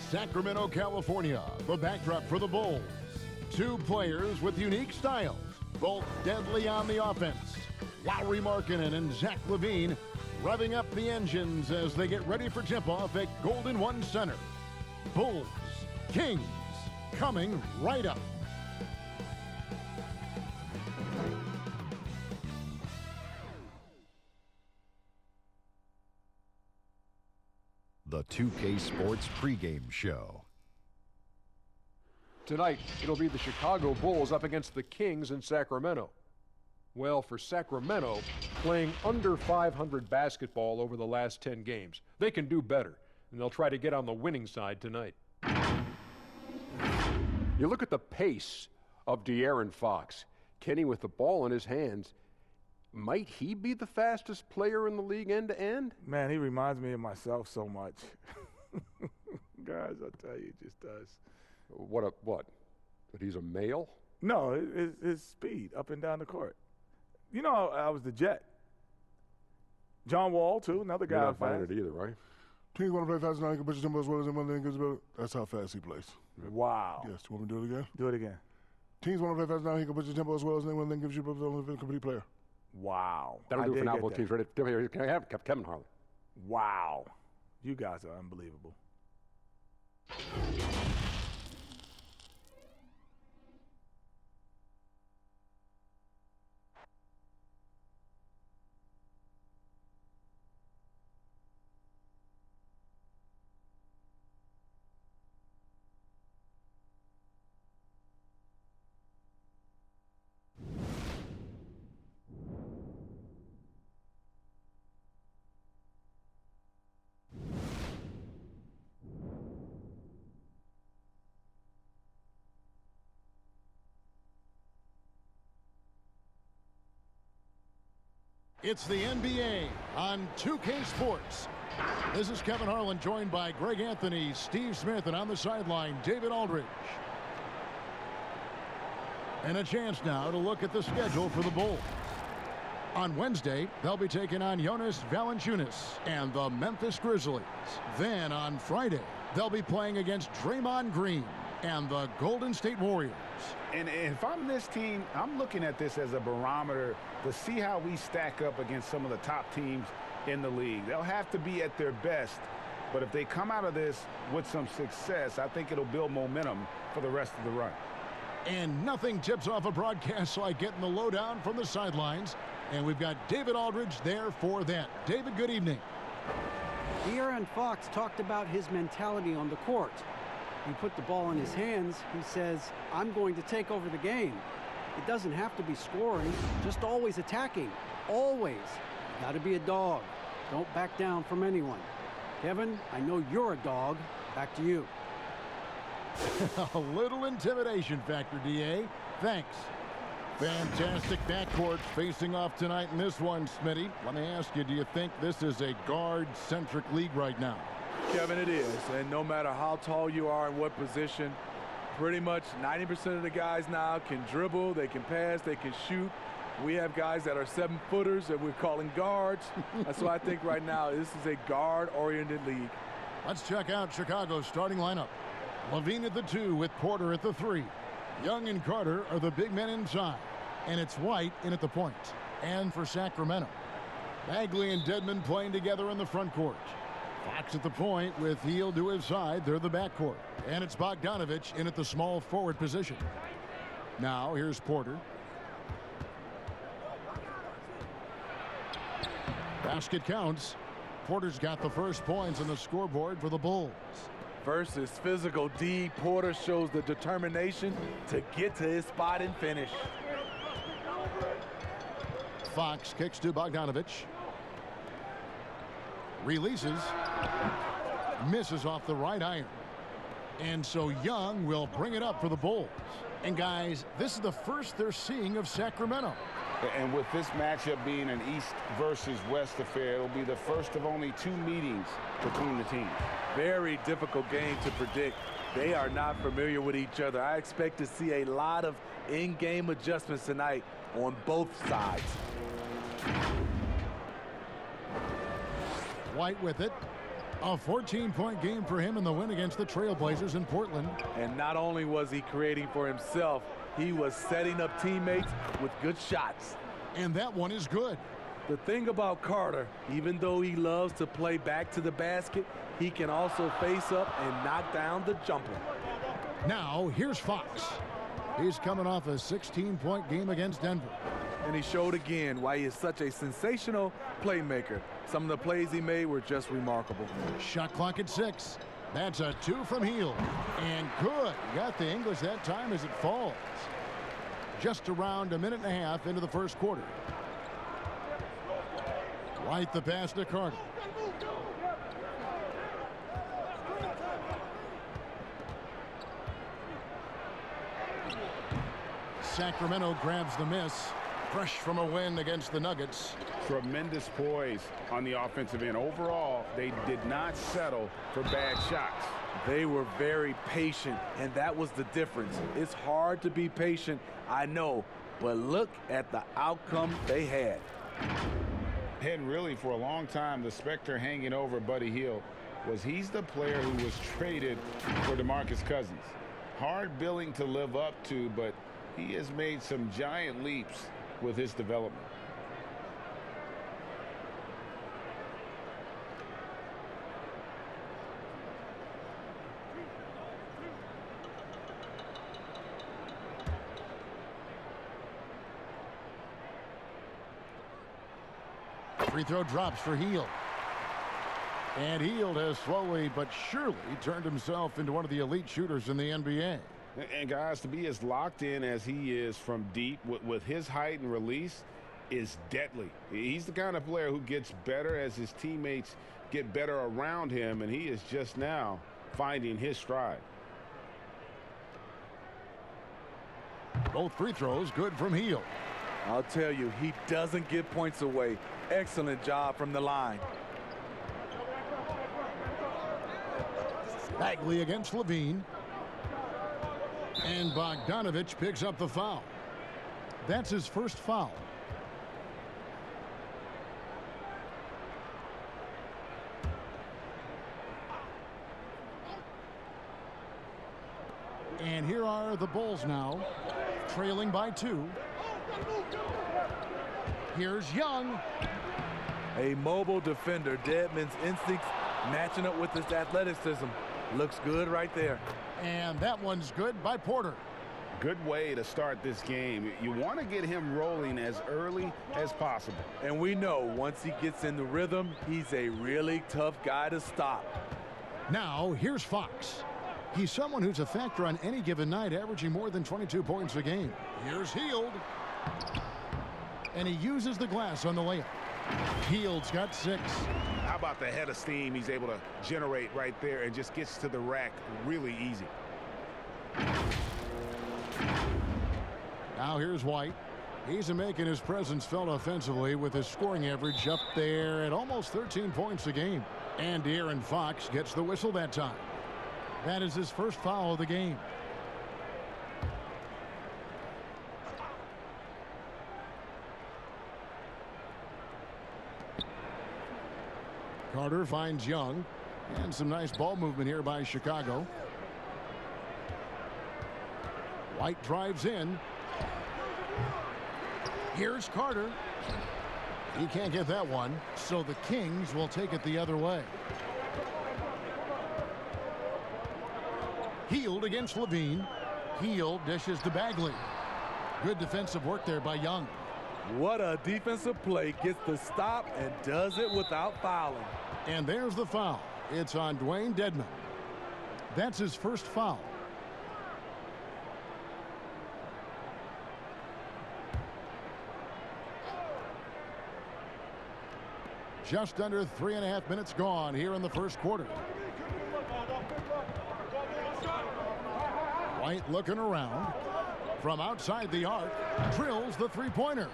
Sacramento, California, the backdrop for the Bulls. Two players with unique styles, both deadly on the offense. Lauri Markkanen and Zach LaVine revving up the engines as they get ready for tip-off at Golden One Center. Bulls, Kings, coming right up. The 2K Sports pregame show. Tonight, it'll be the Chicago Bulls up against the Kings in Sacramento. Well, for Sacramento, playing under 500 basketball over the last 10 games, they can do better, and they'll try to get on the winning side tonight. You look at the pace of De'Aaron Fox. Kenny with the ball in his hands. Might he be the fastest player in the league end-to-end? Man, he reminds me of myself so much. Guys, I tell you, he just does. What? That he's a male? No, his speed up and down the court. You know, I was the Jet. John Wall, too, another guy. You're not buying it either, right? Kings want to play fast now. He can push his tempo as well as anyone then gives better. That's how fast he plays. Wow. Yes. You want me to do it again? Do it again. Teams want to play fast now. He can push his tempo as well as anyone then gives you a complete player. Wow. That'll do it for now. Both teams ready. Can I have Kevin Harlan? Wow. You guys are unbelievable. It's the NBA on 2K Sports. This is Kevin Harlan, joined by Greg Anthony, Steve Smith, and on the sideline, David Aldridge. And a chance now to look at the schedule for the Bulls. On Wednesday, they'll be taking on Jonas Valanciunas and the Memphis Grizzlies. Then on Friday, they'll be playing against Draymond Green and the Golden State Warriors. And if I'm this team, I'm looking at this as a barometer to see how we stack up against some of the top teams in the league. They'll have to be at their best, but if they come out of this with some success, I think it'll build momentum for the rest of the run. And nothing tips off a broadcast like getting the lowdown from the sidelines. And we've got David Aldridge there for that. David, good evening. De'Aaron Fox talked about his mentality on the court. You put the ball in his hands, he says, I'm going to take over the game. It doesn't have to be scoring, just always attacking. Always. Got to be a dog. Don't back down from anyone. Kevin, I know you're a dog. Back to you. A little intimidation factor, DA. Thanks. Fantastic backcourt facing off tonight in this one, Smitty. Let me ask you, do you think this is a guard-centric league right now? Kevin, it is. And no matter how tall you are and what position, pretty much 90% of the guys now can dribble, they can pass, they can shoot. We have guys that are 7-footers that we're calling guards. So I think right now this is a guard-oriented league. Let's check out Chicago's starting lineup. LaVine at the 2 with Porter at the 3. Young and Carter are the big men inside. And it's White in at the point. And for Sacramento, Bagley and Dedmon playing together in the front court. Fox at the point with Hield to his side. They're the backcourt. And it's Bogdanovich in at the small forward position. Now here's Porter. Basket counts. Porter's got the first points on the scoreboard for the Bulls. Versus physical D, Porter shows the determination to get to his spot and finish. Fox kicks to Bogdanovich. Releases. Misses off the right iron. And so Young will bring it up for the Bulls. And guys, this is the first they're seeing of Sacramento. And with this matchup being an East versus West affair, it'll be the first of only 2 meetings between the teams. Very difficult game to predict. They are not familiar with each other. I expect to see a lot of in-game adjustments tonight on both sides. White with it. A 14-point game for him in the win against the Trailblazers in Portland. And not only was he creating for himself, he was setting up teammates with good shots. And that one is good. The thing about Carter, even though he loves to play back to the basket, he can also face up and knock down the jumper. Now, here's Fox. He's coming off a 16-point game against Denver. And he showed again why he is such a sensational playmaker. Some of the plays he made were just remarkable. Shot clock at 6. That's a 2 from Hield. And good. Got the English that time as it falls. Just around a minute and a half into the first quarter. White the pass to Carter. Sacramento grabs the miss. Fresh from a win against the Nuggets. Tremendous poise on the offensive end. Overall, they did not settle for bad shots. They were very patient, and that was the difference. It's hard to be patient, I know, but look at the outcome they had. And really, for a long time, the specter hanging over Buddy Hield was he's the player who was traded for DeMarcus Cousins. Hard billing to live up to, but he has made some giant leaps with his development. Free throw drops for Hield. And Hield has slowly but surely turned himself into one of the elite shooters in the NBA. And guys, to be as locked in as he is from deep with his height and release is deadly. He's the kind of player who gets better as his teammates get better around him, and he is just now finding his stride. Both free throws good from Hield. I'll tell you, he doesn't give points away. Excellent job from the line. Bagley against Levine. And Bogdanovich picks up the foul. That's his first foul. And here are the Bulls now, trailing by 2. Here's Young. A mobile defender. Deadman's instincts matching up with his athleticism. Looks good right there. And that one's good by Porter. Good way to start this game. You want to get him rolling as early as possible. And we know once he gets in the rhythm, he's a really tough guy to stop. Now, here's Fox. He's someone who's a factor on any given night, averaging more than 22 points a game. Here's Hield. And he uses the glass on the layup. Hield's got 6. How about the head of steam he's able to generate right there and just gets to the rack really easy. Now here's White. He's making his presence felt offensively with his scoring average up there at almost 13 points a game. And De'Aaron Fox gets the whistle that time. That is his first foul of the game. Carter finds Young. And some nice ball movement here by Chicago. White drives in. Here's Carter. He can't get that one, so the Kings will take it the other way. Hield against Levine. Hield dishes to Bagley. Good defensive work there by Young. What a defensive play. Gets the stop and does it without fouling. And there's the foul. It's on Dwayne Dedmon. That's his first foul. Just under 3.5 minutes gone here in the first quarter. White looking around. From outside the arc, drills the three-pointer.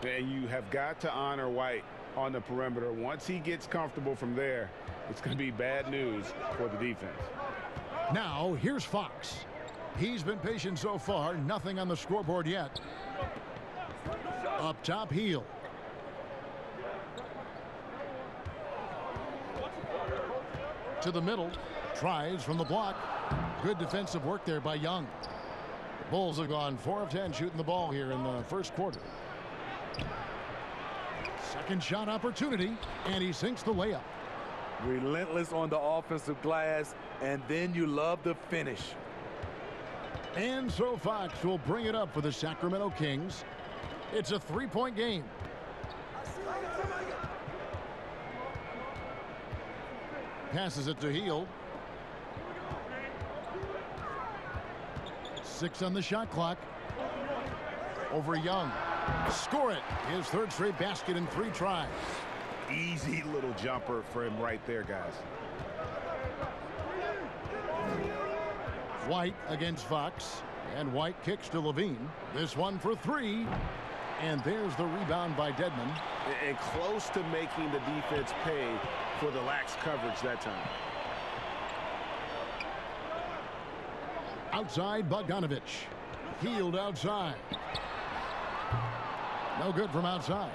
And you have got to honor White on the perimeter. Once he gets comfortable from there, it's going to be bad news for the defense. Now, here's Fox. He's been patient so far, nothing on the scoreboard yet. Up top, Hield. to the middle. Tries from the block. Good defensive work there by Young. The Bulls have gone 4 of 10 shooting the ball here in the first quarter. Second shot opportunity, and he sinks the layup. Relentless on the offensive glass, and then you love the finish. And so Fox will bring it up for the Sacramento Kings. It's a 3-point game. Passes it to Hield. 6 on the shot clock. Over Young. Score it. His third straight basket in 3 tries. Easy little jumper for him right there, guys. White against Fox. And White kicks to Levine. This one for 3. And there's the rebound by Dedmon. And close to making the defense pay for the lax coverage that time. Outside, Bogdanovich. Hield outside. No good from outside.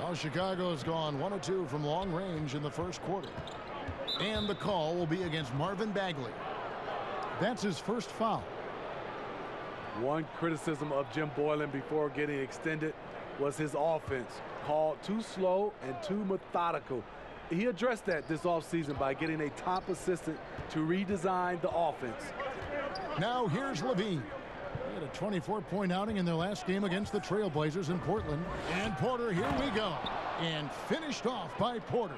Well, Chicago's gone 1 of 2 from long range in the first quarter. And the call will be against Marvin Bagley. That's his first foul. One criticism of Jim Boylen before getting extended was his offense. Called too slow and too methodical. He addressed that this offseason by getting a top assistant to redesign the offense. Now here's Levine. He had a 24-point outing in their last game against the Trailblazers in Portland. And Porter, here we go. And finished off by Porter.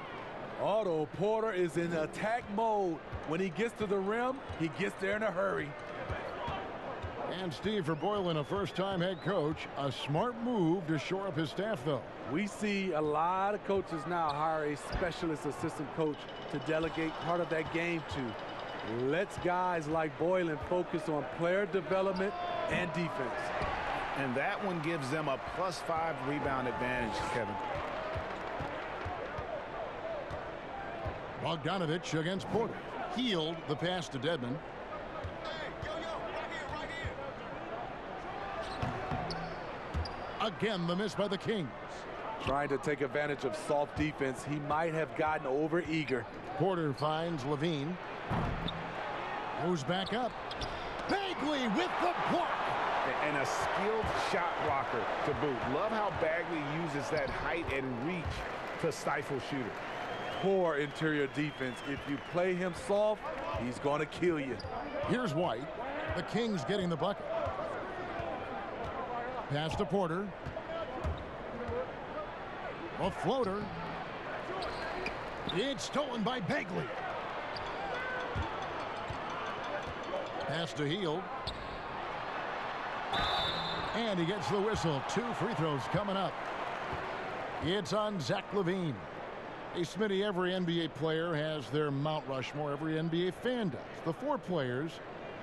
Otto Porter is in attack mode. When he gets to the rim, he gets there in a hurry. And Steve, for Boylen, a first-time head coach, a smart move to shore up his staff, though. We see a lot of coaches now hire a specialist assistant coach to delegate part of that game to. Lets guys like Boylen focus on player development and defense. And that one gives them a +5 rebound advantage, Kevin. Bogdanovich against Porter. Hield the pass to Dedmon. Again, the miss by the Kings. Trying to take advantage of soft defense. He might have gotten over eager. Porter finds Levine. Goes back up. Bagley with the block. And a skilled shot blocker to boot. Love how Bagley uses that height and reach to stifle shooters. Poor interior defense. If you play him soft, he's going to kill you. Here's White. The Kings getting the bucket. Pass to Porter. A floater. It's stolen by Bagley. Pass to Hield. And he gets the whistle. 2 free throws coming up. It's on Zach LaVine. Hey, Smitty, every NBA player has their Mount Rushmore. Every NBA fan does. The 4 players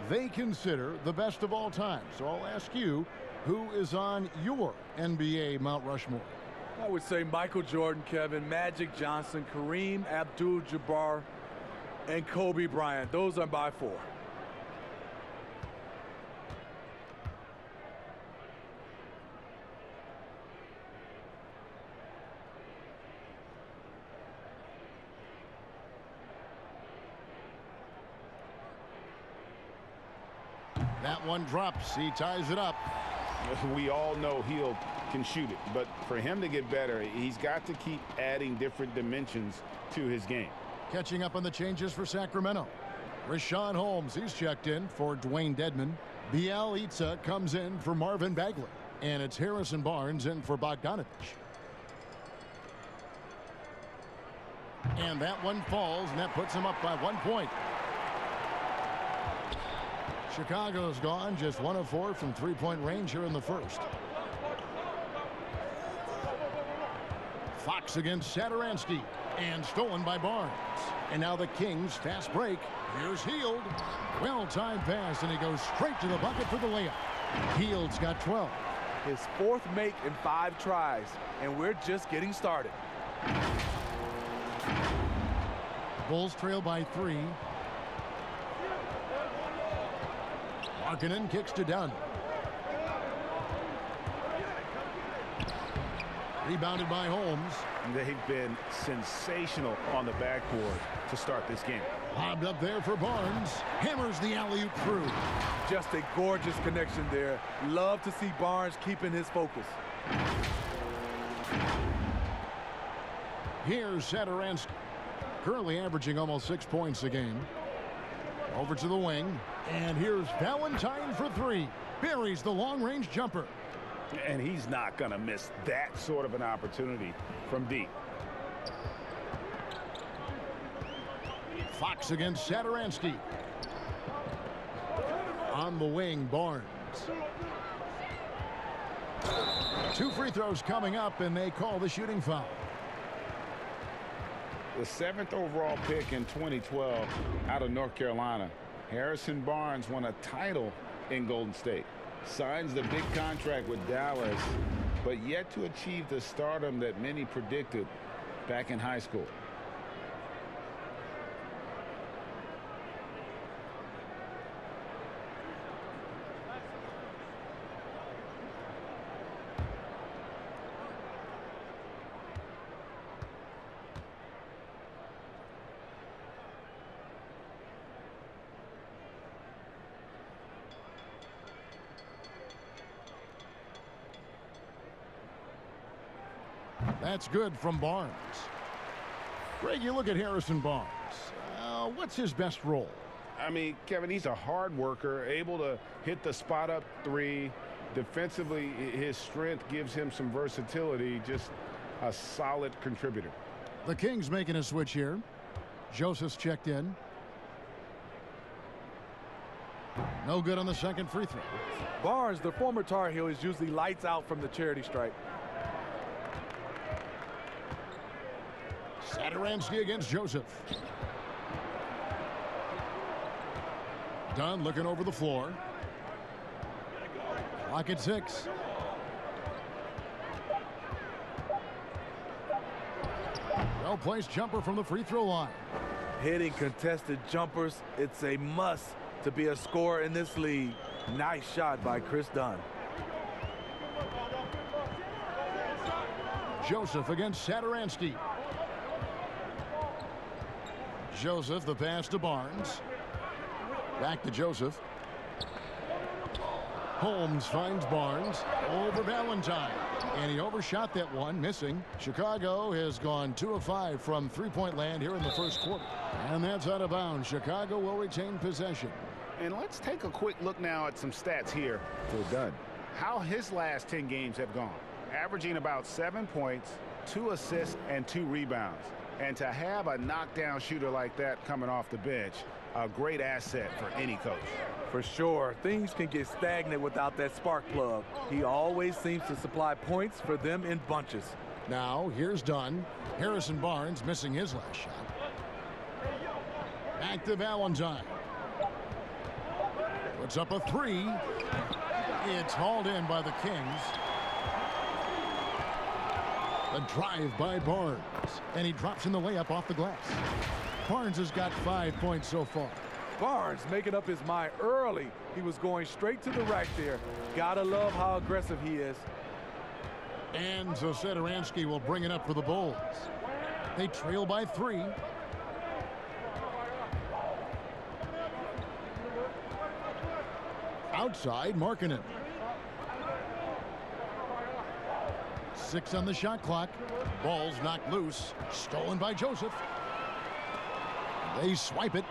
they consider the best of all time. So I'll ask you, who is on your NBA Mount Rushmore? I would say Michael Jordan, Kevin, Magic Johnson, Kareem Abdul-Jabbar, and Kobe Bryant. Those are my 4. That one drops. He ties it up. We all know Hield can shoot it, but for him to get better, he's got to keep adding different dimensions to his game. Catching up on the changes for Sacramento. Rashawn Holmes, he's checked in for Dwayne Dedmon. Bielitsa comes in for Marvin Bagley. And it's Harrison Barnes in for Bogdanovich. And that one falls, and that puts him up by 1 point. Chicago's gone just 1 of 4 from 3-point range here in the first. Fox against Satoransky, and stolen by Barnes. And now the Kings fast break. Here's Hield. Well-timed pass, and he goes straight to the bucket for the layup. Hield's got 12. His 4th make in 5 tries, and we're just getting started. Bulls trail by 3. Markkanen kicks to Dunn. Rebounded by Holmes. They've been sensational on the backboard to start this game. Lobbed up there for Barnes. Hammers the alley-oop through. Just a gorgeous connection there. Love to see Barnes keeping his focus. Here's Satoransky, currently averaging almost 6 points a game. Over to the wing, and here's Valentine for three. Buries the long-range jumper. And he's not going to miss that sort of an opportunity from deep. Fox against Satoransky. On the wing, Barnes. 2 free throws coming up, and they call the shooting foul. The 7th overall pick in 2012 out of North Carolina, Harrison Barnes won a title in Golden State. Signs the big contract with Dallas, but yet to achieve the stardom that many predicted back in high school. That's good from Barnes. Greg, you look at Harrison Barnes. What's his best role? I mean, Kevin, he's a hard worker, able to hit the spot-up three. Defensively, his strength gives him some versatility, just a solid contributor. The Kings making a switch here. Joseph's checked in. No good on the second free throw. Barnes, the former Tar Heel, is usually lights out from the charity stripe. Satoransky against Joseph. Dunn looking over the floor. Clock at 6. Well-placed jumper from the free throw line. Hitting contested jumpers, it's a must to be a scorer in this league. Nice shot by Chris Dunn. Joseph against Satoransky. Joseph, the pass to Barnes. Back to Joseph. Holmes finds Barnes over Valentine. And he overshot that one, missing. Chicago has gone 2 of 5 from three-point land here in the first quarter. And that's out of bounds. Chicago will retain possession. And let's take a quick look now at some stats here for Dunn. How his last 10 games have gone. Averaging about 7 points, 2 assists, and 2 rebounds. And to have a knockdown shooter like that coming off the bench, a great asset for any coach. For sure, things can get stagnant without that spark plug. He always seems to supply points for them in bunches. Now, here's Dunn. Harrison Barnes missing his last shot. Back to Valentine. Puts up a 3. It's hauled in by the Kings. A drive by Barnes, and he drops in the layup off the glass. Barnes has got 5 points so far. Barnes making up his mind early. He was going straight to the rack there. Gotta love how aggressive he is. And so Satoransky will bring it up for the Bulls. They trail by 3. Outside, Markkanen. 6 on the shot clock. Ball's knocked loose. Stolen by Joseph. They swipe it.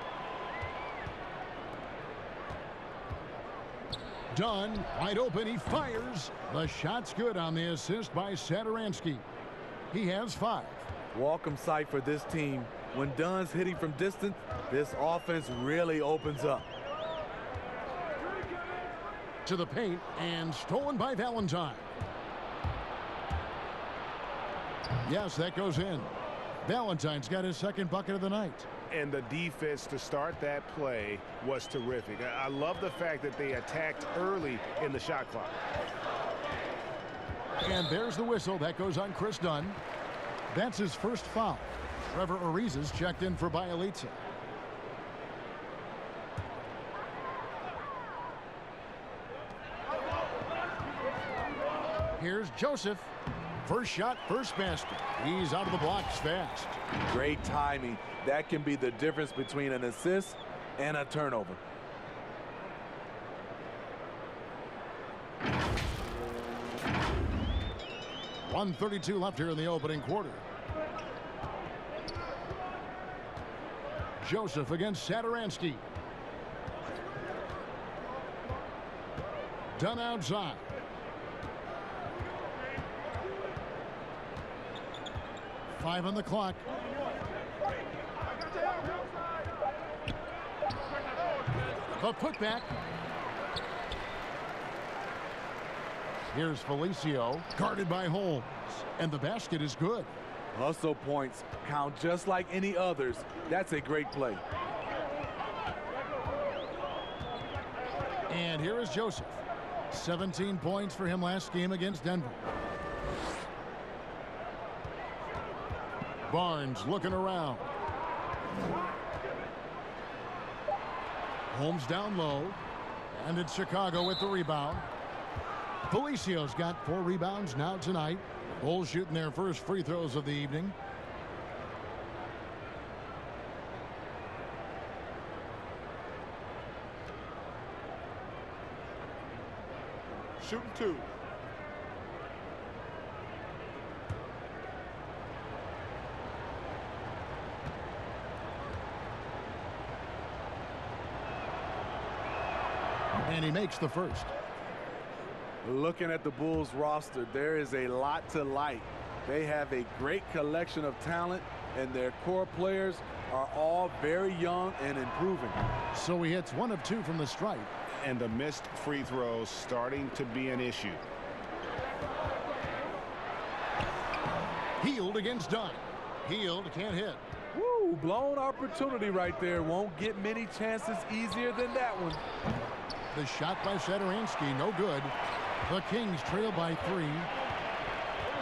Dunn, wide open, he fires. The shot's good on the assist by Satoransky. He has 5. Welcome sight for this team. When Dunn's hitting from distance, this offense really opens up. To the paint, and stolen by Valentine. Yes, that goes in. Valentine's got his second bucket of the night. And the defense to start that play was terrific. I love the fact that they attacked early in the shot clock. And there's the whistle. That goes on Chris Dunn. That's his first foul. Trevor Ariza's checked in for Bielitsa. Here's Joseph. First shot, first basket. He's out of the blocks fast. Great timing. That can be the difference between an assist and a turnover. .132 left here in the opening quarter. Joseph against Saturansky. Done outside. Five on the clock. The putback. Here's Felicio, guarded by Holmes, and the basket is good. Hustle points count just like any others. That's a great play. And here is Joseph. 17 points for him last game against Denver. Barnes looking around. Holmes down low. And it's Chicago with the rebound. Felicio's got 4 rebounds now tonight. Bulls shooting their first free throws of the evening. Shooting 2. And he makes the first. Looking at the Bulls roster, there is a lot to like. They have a great collection of talent, and their core players are all very young and improving. So he hits 1 of 2 from the stripe. And the missed free throws starting to be an issue. Healed against Dunn. Healed, can't hit. Woo, blown opportunity right there. Won't get many chances easier than that one. The shot by Saturansky, no good. The Kings trail by 3.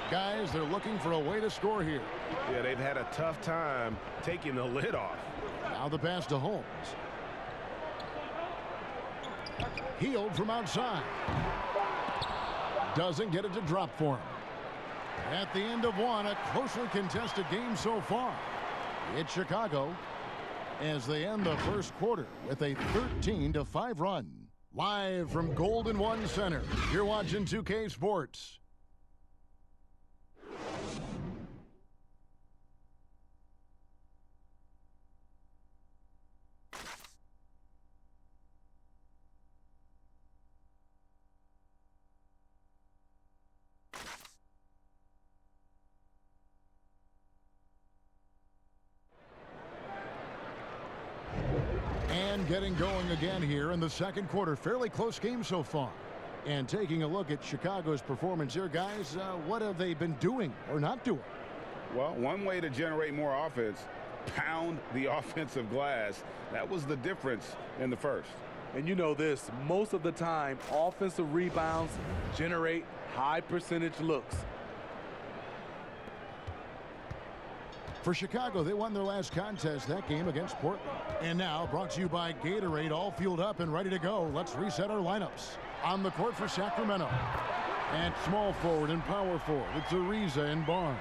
Guys, they're looking for a way to score here. Yeah, they've had a tough time taking the lid off. Now the pass to Holmes. Healed from outside. Doesn't get it to drop for him. At the end of 1, a closely contested game so far. It's Chicago as they end the first quarter with a 13-5 run. Live from Golden One Center, you're watching 2K Sports. Getting going again here in the second quarter. Fairly close game so far. And taking a look at Chicago's performance here, guys, what have they been doing or not doing? Well, one way to generate more offense, pound the offensive glass. That was the difference in the first. And you know this, most of the time, offensive rebounds generate high percentage looks. For Chicago, they won their last contest that game against Portland. And now, brought to you by Gatorade, all fueled up and ready to go. Let's reset our lineups. On the court for Sacramento. At small forward and power forward, it's Ariza and Barnes.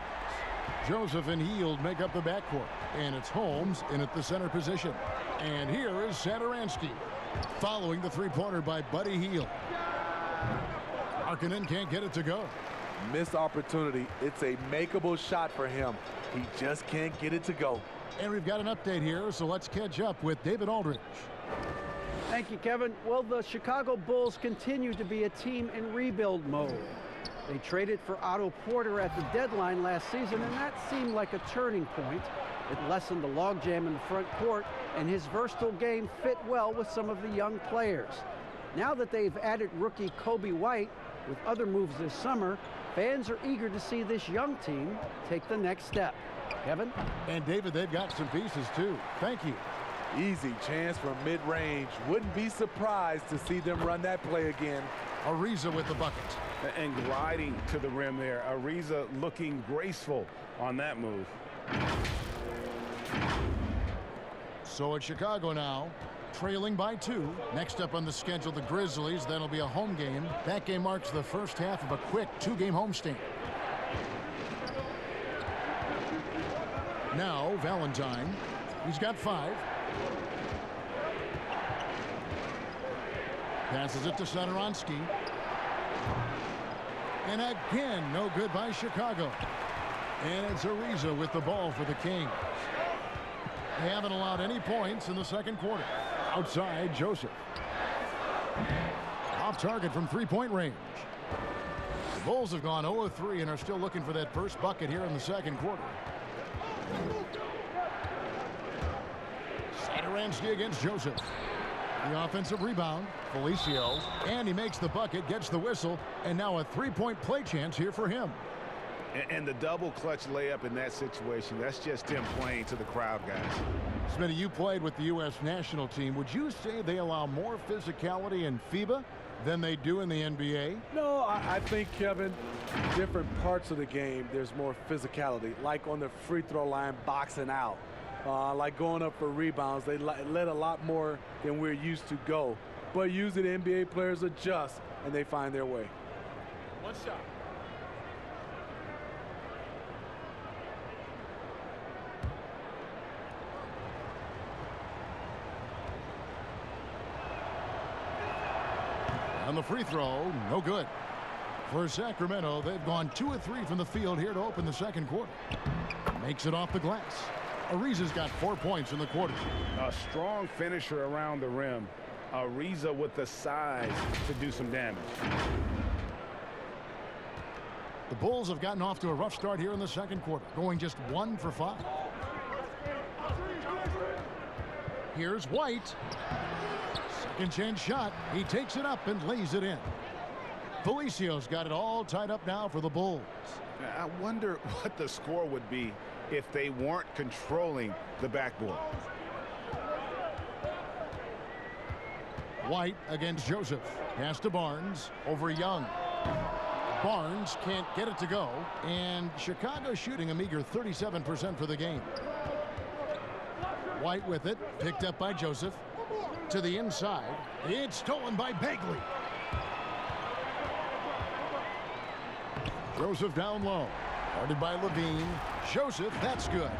Joseph and Heald make up the backcourt. And it's Holmes in at the center position. And here is Saturansky, following the three-pointer by Buddy Hield. Markkanen can't get it to go. Missed opportunity. It's a makeable shot for him. He just can't get it to go. And we've got an update here, so let's catch up with David Aldridge. Thank you, Kevin. Well, the Chicago Bulls continue to be a team in rebuild mode. They traded for Otto Porter at the deadline last season, and that seemed like a turning point. It lessened the logjam in the front court, and his versatile game fit well with some of the young players. Now that they've added rookie Kobe White with other moves this summer, fans are eager to see this young team take the next step. Kevin? And David, they've got some pieces too. Thank you. Easy chance from mid-range. Wouldn't be surprised to see them run that play again. Ariza with the bucket. And gliding to the rim there. Ariza looking graceful on that move. So it's Chicago now, trailing by 2. Next up on the schedule, the Grizzlies. That'll be a home game. That game marks the first half of a quick 2-game homestand. Now Valentine. He's got 5. Passes it to Satoransky. And again, no good by Chicago. And it's Ariza with the ball for the Kings. They haven't allowed any points in the second quarter. Outside, Joseph. Off target from three-point range. The Bulls have gone 0-3 and are still looking for that first bucket here in the second quarter. Satoransky against Joseph. The offensive rebound, Felicio, and he makes the bucket, gets the whistle, and now a three-point play chance here for him. And the double clutch layup in that situation, that's just him playing to the crowd, guys. Smitty, you played with the U.S. national team. Would you say they allow more physicality in FIBA than they do in the NBA? No, I think, Kevin, different parts of the game, there's more physicality, like on the free throw line, boxing out. Like going up for rebounds, they let a lot more than we're used to go. But usually the NBA players adjust, and they find their way. One shot. On the free throw, no good. For Sacramento, they've gone 2 of 3 from the field here to open the second quarter. Makes it off the glass. Ariza's got 4 points in the quarter. A strong finisher around the rim. Ariza with the size to do some damage. The Bulls have gotten off to a rough start here in the second quarter, going just 1 for 5. Here's White. Second chance shot. He takes it up and lays it in. Felicio's got it all tied up now for the Bulls. I wonder what the score would be if they weren't controlling the backboard. White against Joseph. Pass to Barnes over Young. Barnes can't get it to go, and Chicago shooting a meager 37% for the game. White with it, picked up by Joseph. To the inside. It's stolen by Bagley. Joseph down low. Guarded by Levine. Joseph, that's good.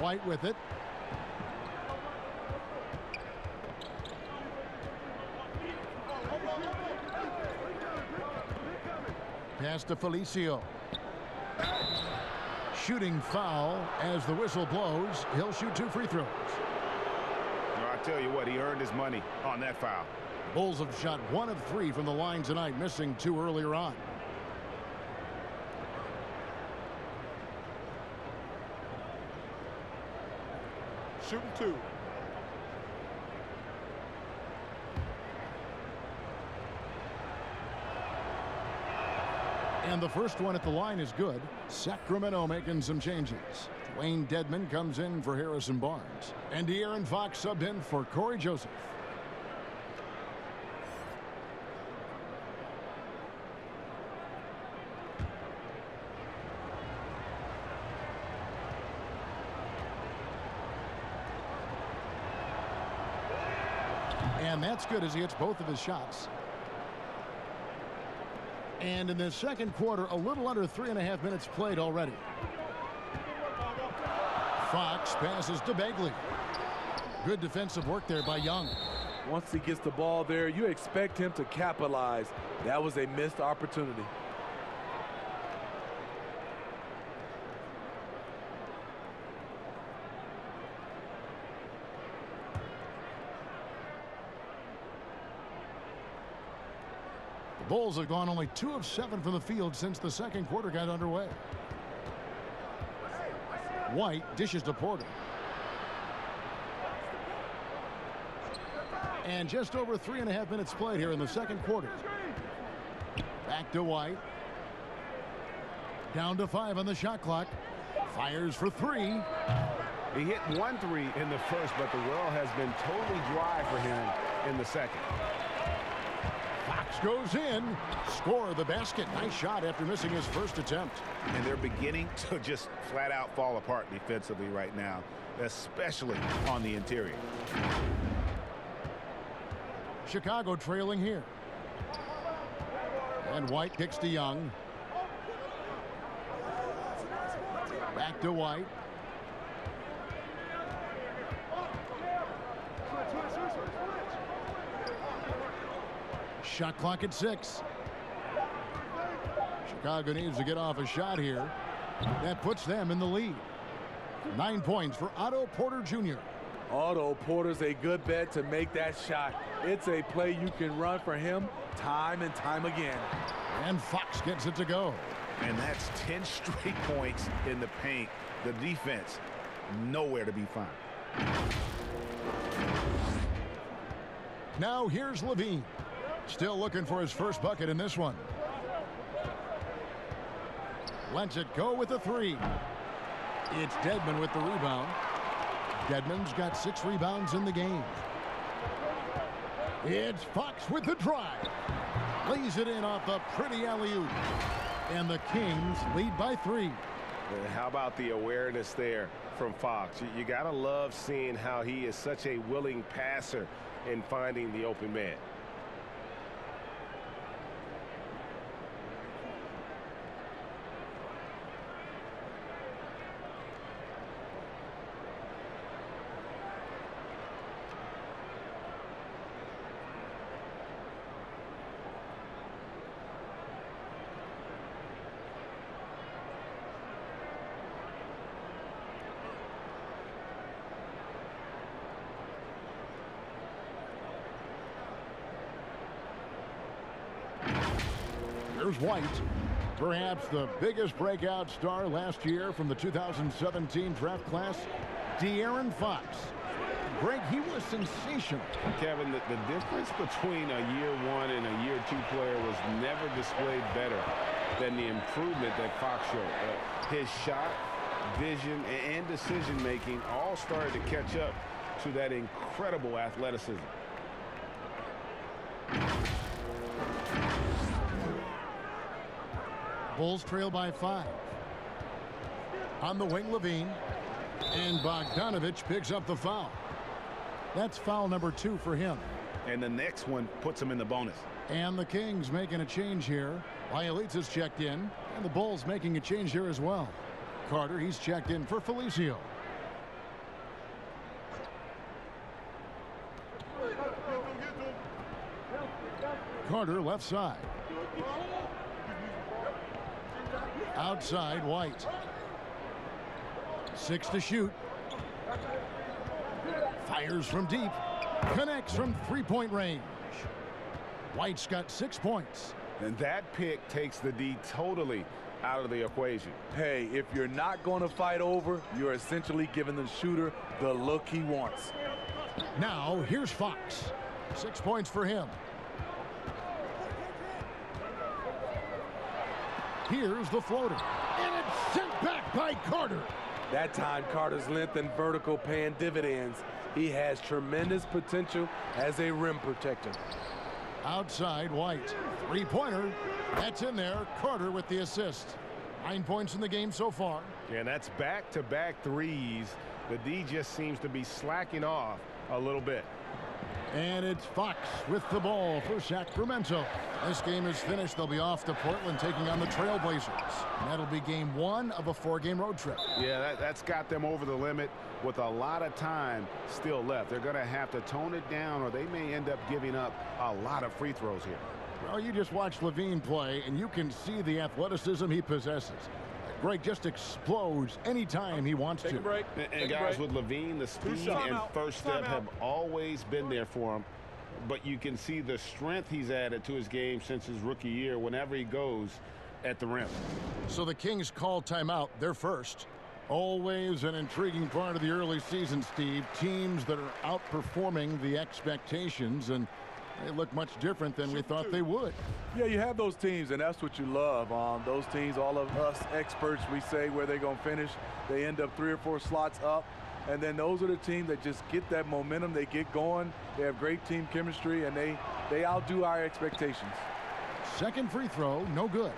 White with it. Pass to Felicio. Shooting foul as the whistle blows. He'll shoot 2 free throws. I tell you what, he earned his money on that foul. Bulls have shot 1 of 3 from the line tonight, missing 2 earlier on. Shooting 2. And the first one at the line is good. Sacramento making some changes. Dwayne Dedman comes in for Harrison Barnes. And De'Aaron Fox subbed in for Corey Joseph. And that's good as he hits both of his shots. And in the second quarter, a little under 3.5 minutes played already. Fox passes to Bagley. Good defensive work there by Young. Once he gets the ball there, you expect him to capitalize. That was a missed opportunity. The Bulls have gone only 2 of 7 from the field since the second quarter got underway. White dishes to Porter. And just over 3.5 minutes played here in the second quarter. Back to White. Down to 5 on the shot clock. Fires for 3. He hit 1 3 in the first, but the well has been totally dry for him in the second. Fox goes in. Score the basket. Nice shot after missing his first attempt. And they're beginning to just flat out fall apart defensively right now, especially on the interior. Chicago trailing here. And White kicks to Young. Back to White. Shot clock at 6. Chicago needs to get off a shot here. That puts them in the lead. 9 points for Otto Porter Jr. Otto Porter's a good bet to make that shot. It's a play you can run for him time and time again. And Fox gets it to go. And that's 10 straight points in the paint. The defense, nowhere to be found. Now here's Levine. Still looking for his first bucket in this one. Lets it go with a 3. It's Dedmon with the rebound. Dedmon's got 6 rebounds in the game. It's Fox with the drive. Lays it in off a pretty alley-oop. And the Kings lead by 3. How about the awareness there from Fox? You got to love seeing how he is such a willing passer in finding the open man. Here's White, perhaps the biggest breakout star last year from the 2017 draft class, De'Aaron Fox. Greg, he was sensational. Kevin, the difference between a year 1 and a year 2 player was never displayed better than the improvement that Fox showed. His shot, vision, and decision-making all started to catch up to that incredible athleticism. Bulls trail by 5. On the wing, Levine. And Bogdanovich picks up the foul. That's foul number 2 for him. And the next one puts him in the bonus. And the Kings making a change here. Bielitsa's checked in. And the Bulls making a change here as well. Carter, he's checked in for Felicio. Carter left side. Outside, White. 6 to shoot. Fires from deep. Connects from three-point range. White's got 6 points. And that pick takes the D totally out of the equation. Hey, if you're not going to fight over, you're essentially giving the shooter the look he wants. Now, here's Fox. 6 points for him. Here's the floater. And it's sent back by Carter. That time, Carter's length and vertical paying dividends. He has tremendous potential as a rim protector. Outside, White. Three-pointer. That's in there. Carter with the assist. 9 points in the game so far. And that's back-to-back threes. The D just seems to be slacking off a little bit. And it's Fox with the ball for Sacramento. This game is finished. They'll be off to Portland taking on the Trailblazers. And that'll be game 1 of a 4-game road trip. Yeah, that's got them over the limit with a lot of time still left. They're going to have to tone it down or they may end up giving up a lot of free throws here. Well, you just watch Levine play, and you can see the athleticism he possesses. Greg just explodes anytime he wants to. Take a break. And guys, with Levine, the speed and first step have always been there for him. But you can see the strength he's added to his game since his rookie year whenever he goes at the rim. So the Kings call timeout. They're first. Always an intriguing part of the early season, Steve. Teams that are outperforming the expectations, and they look much different than we thought they would. Yeah, you have those teams, and that's what you love. Those teams, all of us experts, we say where they're going to finish. They end up 3 or 4 slots up. And then those are the teams that just get that momentum. They get going. They have great team chemistry, and they outdo our expectations. Second free throw, no good.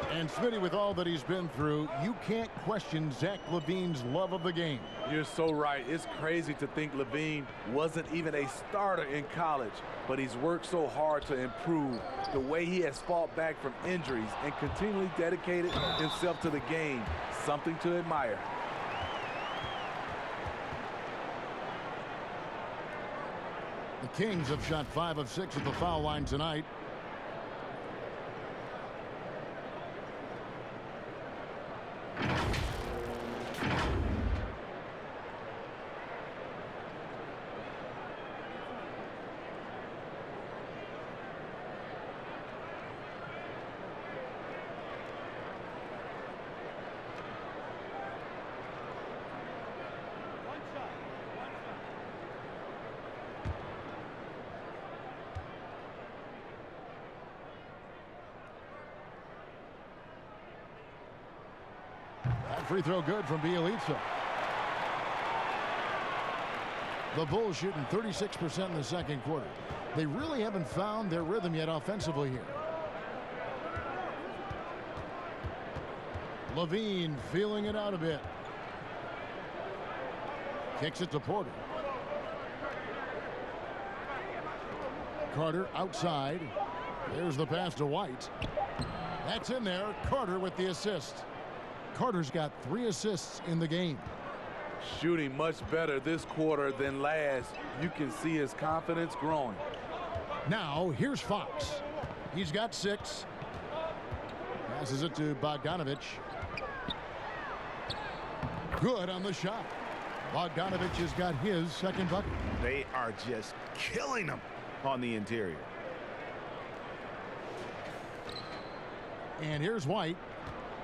And Smitty, with all that he's been through, you can't question Zach LaVine's love of the game. You're so right. It's crazy to think LaVine wasn't even a starter in college, but he's worked so hard to improve. The way he has fought back from injuries and continually dedicated himself to the game, something to admire. The Kings have shot 5 of 6 at the foul line tonight. Free throw good from Bielitsa. The Bulls shooting 36% in the second quarter. They really haven't found their rhythm yet offensively here. LaVine feeling it out a bit. Kicks it to Porter. Carter outside. There's the pass to White. That's in there. Carter with the assist. Carter's got 3 assists in the game. Shooting much better this quarter than last. You can see his confidence growing. Now, here's Fox. He's got 6. Passes it to Bogdanovich. Good on the shot. Bogdanovich has got his second bucket. They are just killing them on the interior. And here's White.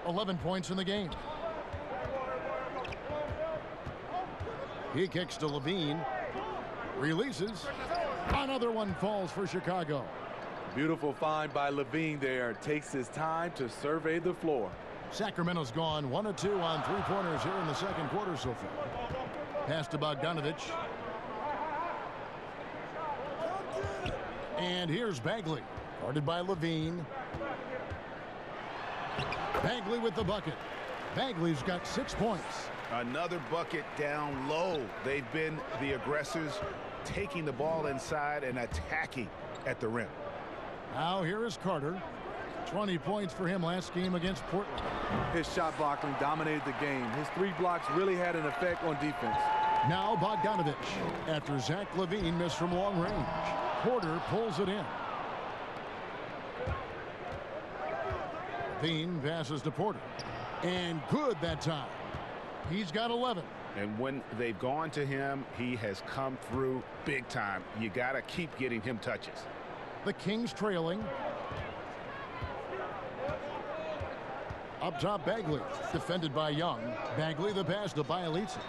11 points in the game. He kicks to LaVine. Releases. Another one falls for Chicago. Beautiful find by LaVine there. Takes his time to survey the floor. Sacramento's gone 1 of 2 on 3-pointers here in the second quarter so far. Pass to Bogdanovich. And here's Bagley. Guarded by LaVine. Bagley with the bucket. Bagley's got 6 points. Another bucket down low. They've been the aggressors, taking the ball inside and attacking at the rim. Now here is Carter. 20 points for him last game against Portland. His shot blocking dominated the game. His 3 blocks really had an effect on defense. Now Bogdanovich after Zach LaVine missed from long range. Porter pulls it in. LaVine passes to Porter. And good that time. He's got 11. And when they've gone to him, he has come through big time. You got to keep getting him touches. The Kings trailing. Up top, Bagley. Defended by Young. Bagley the pass to Bielitsa.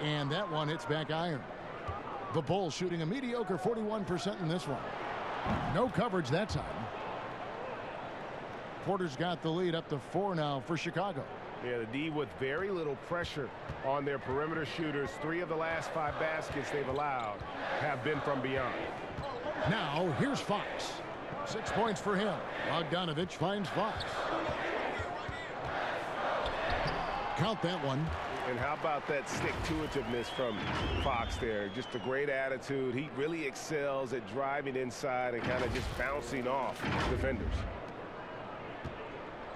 And that one hits back iron. The Bulls shooting a mediocre 41% in this one. No coverage that time. Porter's got the lead up to 4 now for Chicago. Yeah, the D with very little pressure on their perimeter shooters. 3 of the last 5 baskets they've allowed have been from beyond. Now, here's Fox. 6 points for him. Bogdanovich finds Fox. Count that one. And how about that stick-to-itiveness from Fox there? Just a great attitude. He really excels at driving inside and kind of just bouncing off defenders.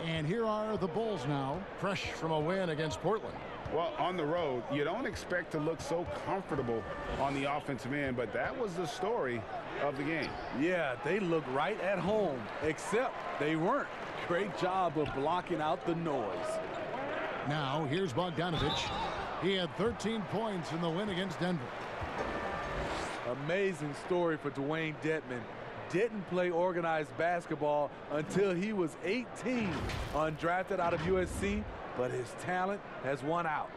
And here are the Bulls now, fresh from a win against Portland. Well, on the road, you don't expect to look so comfortable on the offensive end, but that was the story of the game. Yeah, they look right at home, except they weren't. Great job of blocking out the noise. Now, here's Bogdanovich. He had 13 points in the win against Denver. Amazing story for Dwayne Dedmon. Didn't play organized basketball until he was 18, undrafted out of USC, but his talent has won out.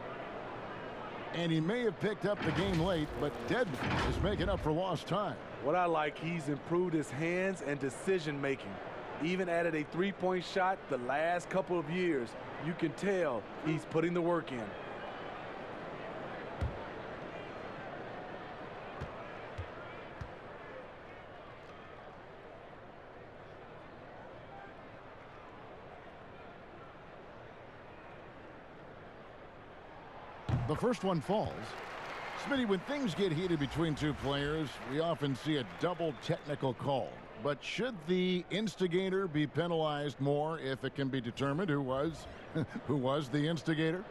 And he may have picked up the game late, but Dedmon is making up for lost time. What I like, he's improved his hands and decision making. Even added a 3-point shot the last couple of years. You can tell he's putting the work in. The first one falls. Smitty, when things get heated between two players, we often see a double technical call. But should the instigator be penalized more if it can be determined who was the instigator?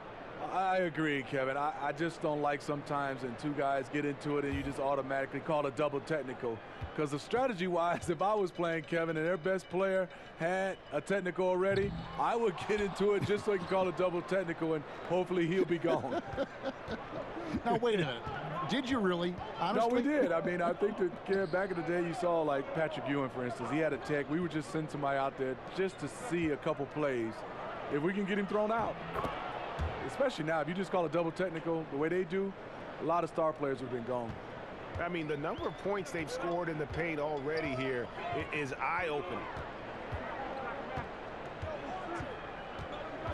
I agree, Kevin. I just don't like sometimes when two guys get into it and you just automatically call a double technical. Because the strategy-wise, if I was playing Kevin and their best player had a technical already, I would get into it just so he can call a double technical and hopefully he'll be gone. Now, wait a minute. Did you really? Honestly? No, we did. I mean, I think that back in the day you saw like Patrick Ewing, for instance. He had a tech. We would just send somebody out there just to see a couple plays if we can get him thrown out. Especially now, if you just call a double technical the way they do, a lot of star players would have been gone. I mean, the number of points they've scored in the paint already here is eye-opening.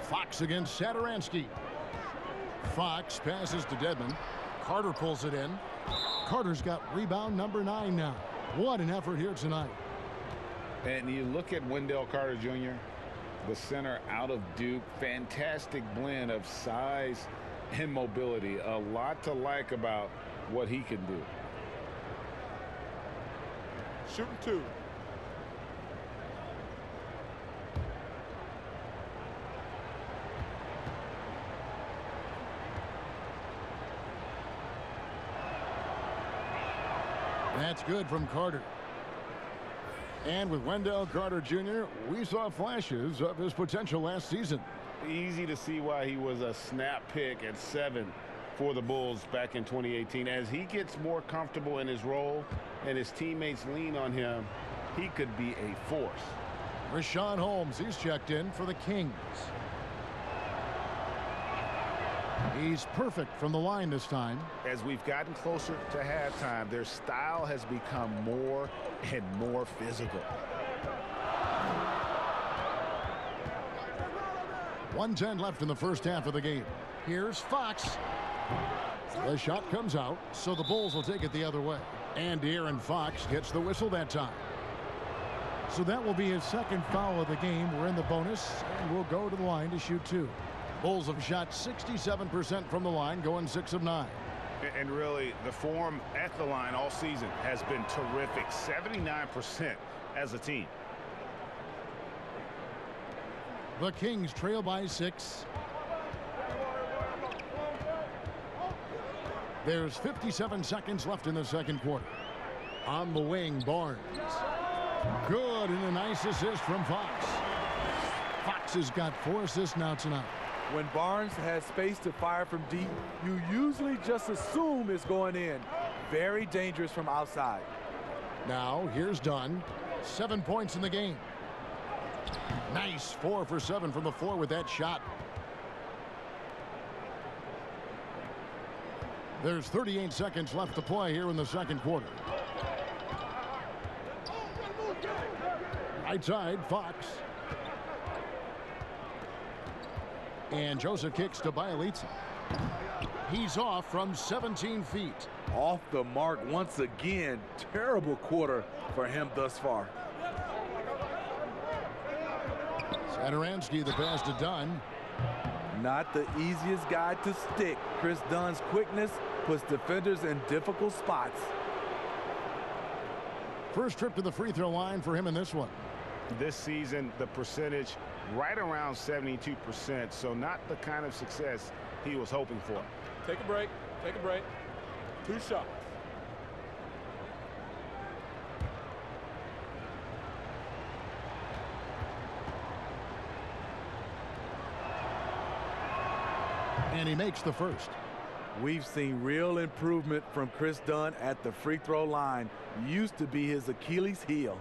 Fox against Satoransky. Fox passes to Dedmon. Carter pulls it in. Carter's got rebound number 9 now. What an effort here tonight. And you look at Wendell Carter Jr., the center out of Duke. Fantastic blend of size and mobility. A lot to like about what he can do. Shooting 2. That's good from Carter. And with Wendell Carter Jr., we saw flashes of his potential last season. Easy to see why he was a snap pick at 7 for the Bulls back in 2018. As he gets more comfortable in his role and his teammates lean on him, he could be a force. Rashawn Holmes, he's checked in for the Kings. He's perfect from the line this time. As we've gotten closer to halftime, their style has become more and more physical. 1:10 left in the first half of the game. Here's Fox. The shot comes out, so the Bulls will take it the other way. And De'Aaron Fox gets the whistle that time. So that will be his second foul of the game. We're in the bonus, and we'll go to the line to shoot 2. Bulls have shot 67% from the line, going 6 of 9. And really, the form at the line all season has been terrific. 79% as a team. The Kings trail by 6. There's 57 seconds left in the second quarter. On the wing, Barnes. Good, and a nice assist from Fox. Fox has got 4 assists now tonight. When Barnes has space to fire from deep, you usually just assume it's going in. Very dangerous from outside. Now, here's Dunn. 7 points in the game. Nice 4 for 7 from the floor with that shot. There's 38 seconds left to play here in the second quarter. Right side, Fox. And Joseph kicks to Bielitsa. He's off from 17 feet. Off the mark once again. Terrible quarter for him thus far. Satoransky, the pass to Dunn. Not the easiest guy to stick. Chris Dunn's quickness puts defenders in difficult spots. First trip to the free throw line for him in this one. This season, the percentage right around 72%, so not the kind of success he was hoping for. Take a break. Take a break. 2 shots. And he makes the first. We've seen real improvement from Chris Dunn at the free throw line. Used to be his Achilles heel.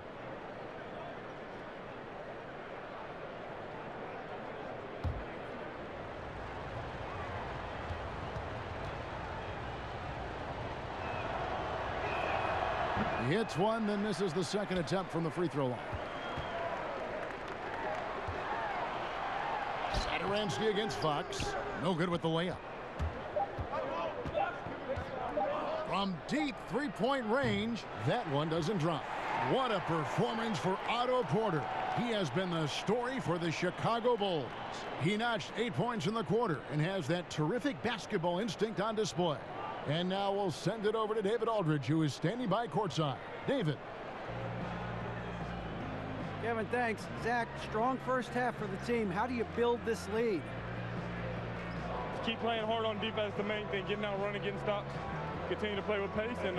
He hits one, then misses the second attempt from the free throw line. Satoransky against Fox. No good with the layup. From deep three-point range, that one doesn't drop. What a performance for Otto Porter. He has been the story for the Chicago Bulls. He notched 8 points in the quarter and has that terrific basketball instinct on display. And now we'll send it over to David Aldridge, who is standing by courtside. David. Kevin, thanks. Zach, strong first half for the team. How do you build this lead? Keep playing hard on defense, the main thing. Getting out, running, getting stops. Continue to play with pace and,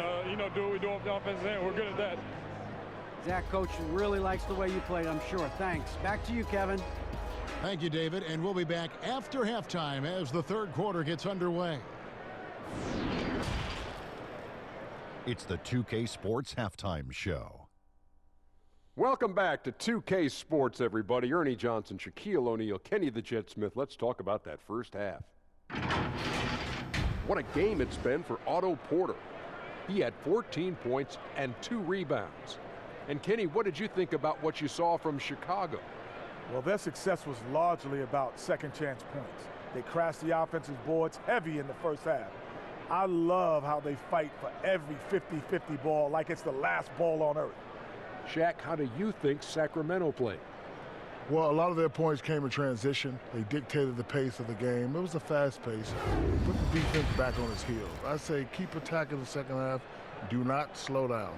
do what we do off the offensive end. We're good at that. Zach, coach really likes the way you played, I'm sure. Thanks. Back to you, Kevin. Thank you, David. And we'll be back after halftime as the third quarter gets underway. It's the 2K Sports Halftime Show. Welcome back to 2K Sports, everybody. Ernie Johnson, Shaquille O'Neal, Kenny the Jet Smith. Let's talk about that first half. What a game it's been for Otto Porter. He had 14 points and 2 rebounds. And Kenny, what did you think about what you saw from Chicago? Well, their success was largely about second chance points. They crashed the offensive boards heavy in the first half. I love how they fight for every 50-50 ball like it's the last ball on earth. Shaq, how do you think Sacramento played? Well, a lot of their points came in transition. They dictated the pace of the game. It was a fast pace. Put the defense back on its heels. I say keep attacking the second half. Do not slow down.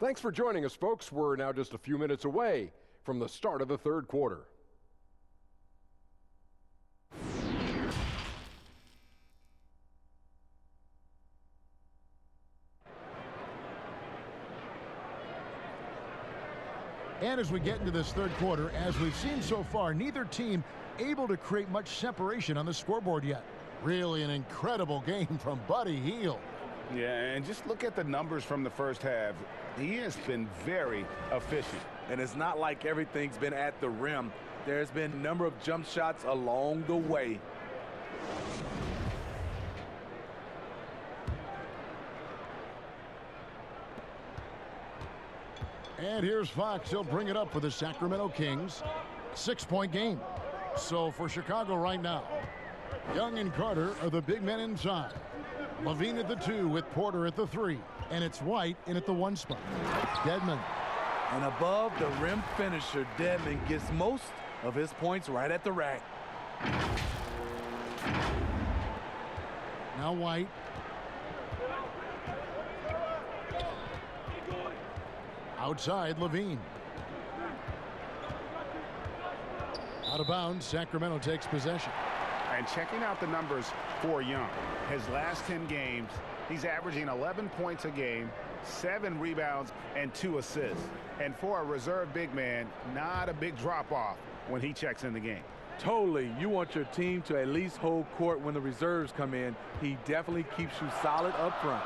Thanks for joining us, folks. We're now just a few minutes away from the start of the third quarter. And as we get into this third quarter, as we've seen so far, neither team able to create much separation on the scoreboard yet. Really an incredible game from Buddy Hield. Yeah, and just look at the numbers from the first half. He has been very efficient. And it's not like everything's been at the rim. There's been a number of jump shots along the way. And here's Fox. He'll bring it up for the Sacramento Kings. 6-point game. So for Chicago right now, Young and Carter are the big men inside. Levine at the 2 with Porter at the 3. And it's White in at the 1 spot. Dedmon. And above the rim finisher, Dedmon gets most of his points right at the rack. Now White. Outside, Levine. Out of bounds, Sacramento takes possession. And checking out the numbers for Young, his last 10 games, he's averaging 11 points a game, 7 rebounds, and 2 assists. And for a reserve big man, not a big drop-off when he checks in the game. Totally. You want your team to at least hold court when the reserves come in. He definitely keeps you solid up front.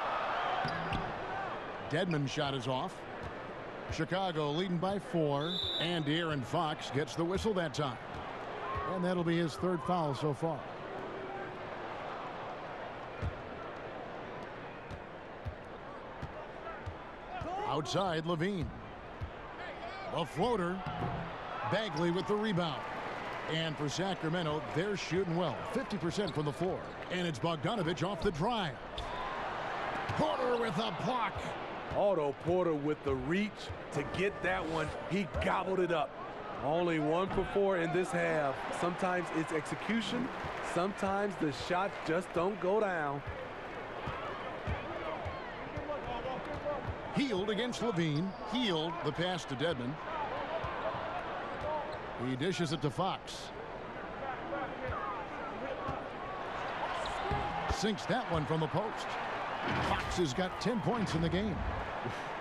Dedmon shot is off. Chicago leading by 4, and De'Aaron Fox gets the whistle that time. And that'll be his 3rd foul so far. Outside, Levine. A floater. Bagley with the rebound. And for Sacramento, they're shooting well. 50% from the floor. And it's Bogdanovich off the drive. Porter with a block. Otto Porter with the reach to get that one. He gobbled it up. Only 1 for 4 in this half. Sometimes it's execution. Sometimes the shots just don't go down. Hield against Levine. Hield the pass to Dedmon. He dishes it to Fox. Sinks that one from the post. Fox has got 10 points in the game.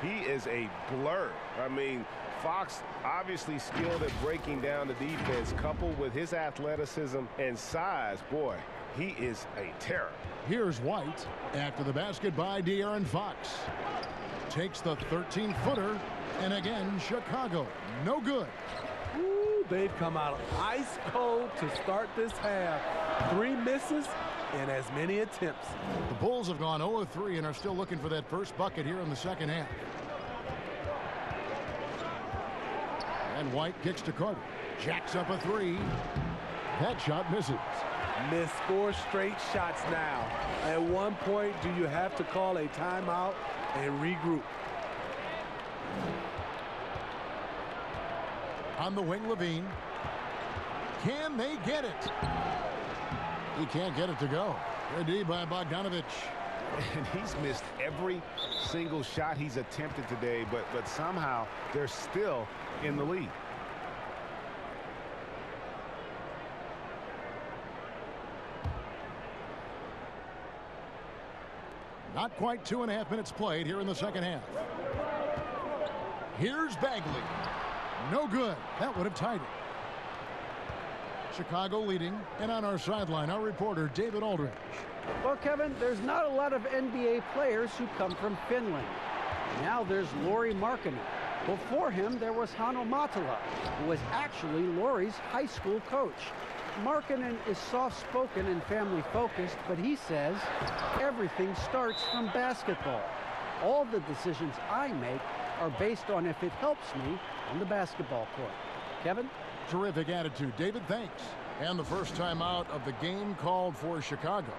He is a blur. I mean, Fox obviously skilled at breaking down the defense, coupled with his athleticism and size. Boy, he is a terror. Here's White after the basket by De'Aaron Fox. Takes the 13-footer, and again, Chicago, no good. Ooh, they've come out ice cold to start this half. 3 misses and as many attempts. The Bulls have gone 0-3 and are still looking for that first bucket here in the second half. And White kicks to Carter. Jacks up a 3. That shot misses. Missed 4 straight shots now. At one point, do you have to call a timeout and regroup. On the wing, Levine. Can they get it? He can't get it to go. Good D by Bogdanovich. And he's missed every single shot he's attempted today, but somehow they're still in the lead. Not quite 2.5 minutes played here in the second half. Here's Bagley. No good. That would have tied it. Chicago leading, and on our sideline, our reporter, David Aldridge. Well, Kevin, there's not a lot of NBA players who come from Finland. Now there's Lauri Markkanen. Before him, there was Hanno Matala, who was actually Lauri's high school coach. Markkanen is soft-spoken and family-focused, but he says everything starts from basketball. All the decisions I make are based on if it helps me on the basketball court. Kevin? Terrific attitude. David, thanks. And the first time out of the game called for Chicago.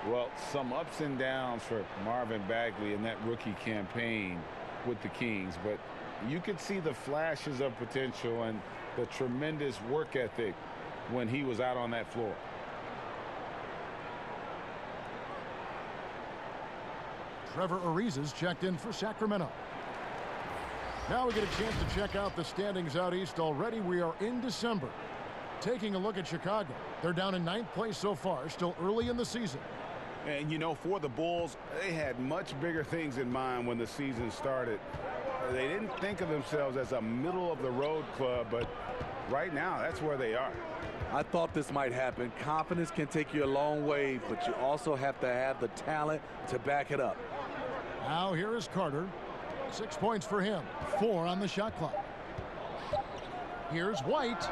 Well, some ups and downs for Marvin Bagley in that rookie campaign with the Kings, but you could see the flashes of potential and the tremendous work ethic when he was out on that floor. Trevor Ariza's checked in for Sacramento. Now we get a chance to check out the standings out east. Already we are in December. Taking a look at Chicago. They're down in 9th place so far, still early in the season. And, you know, for the Bulls, they had much bigger things in mind when the season started. They didn't think of themselves as a middle-of-the-road club, but right now, that's where they are. I thought this might happen. Confidence can take you a long way, but you also have to have the talent to back it up. Now here is Carter. 6 points for him. 4 on the shot clock. Here's White.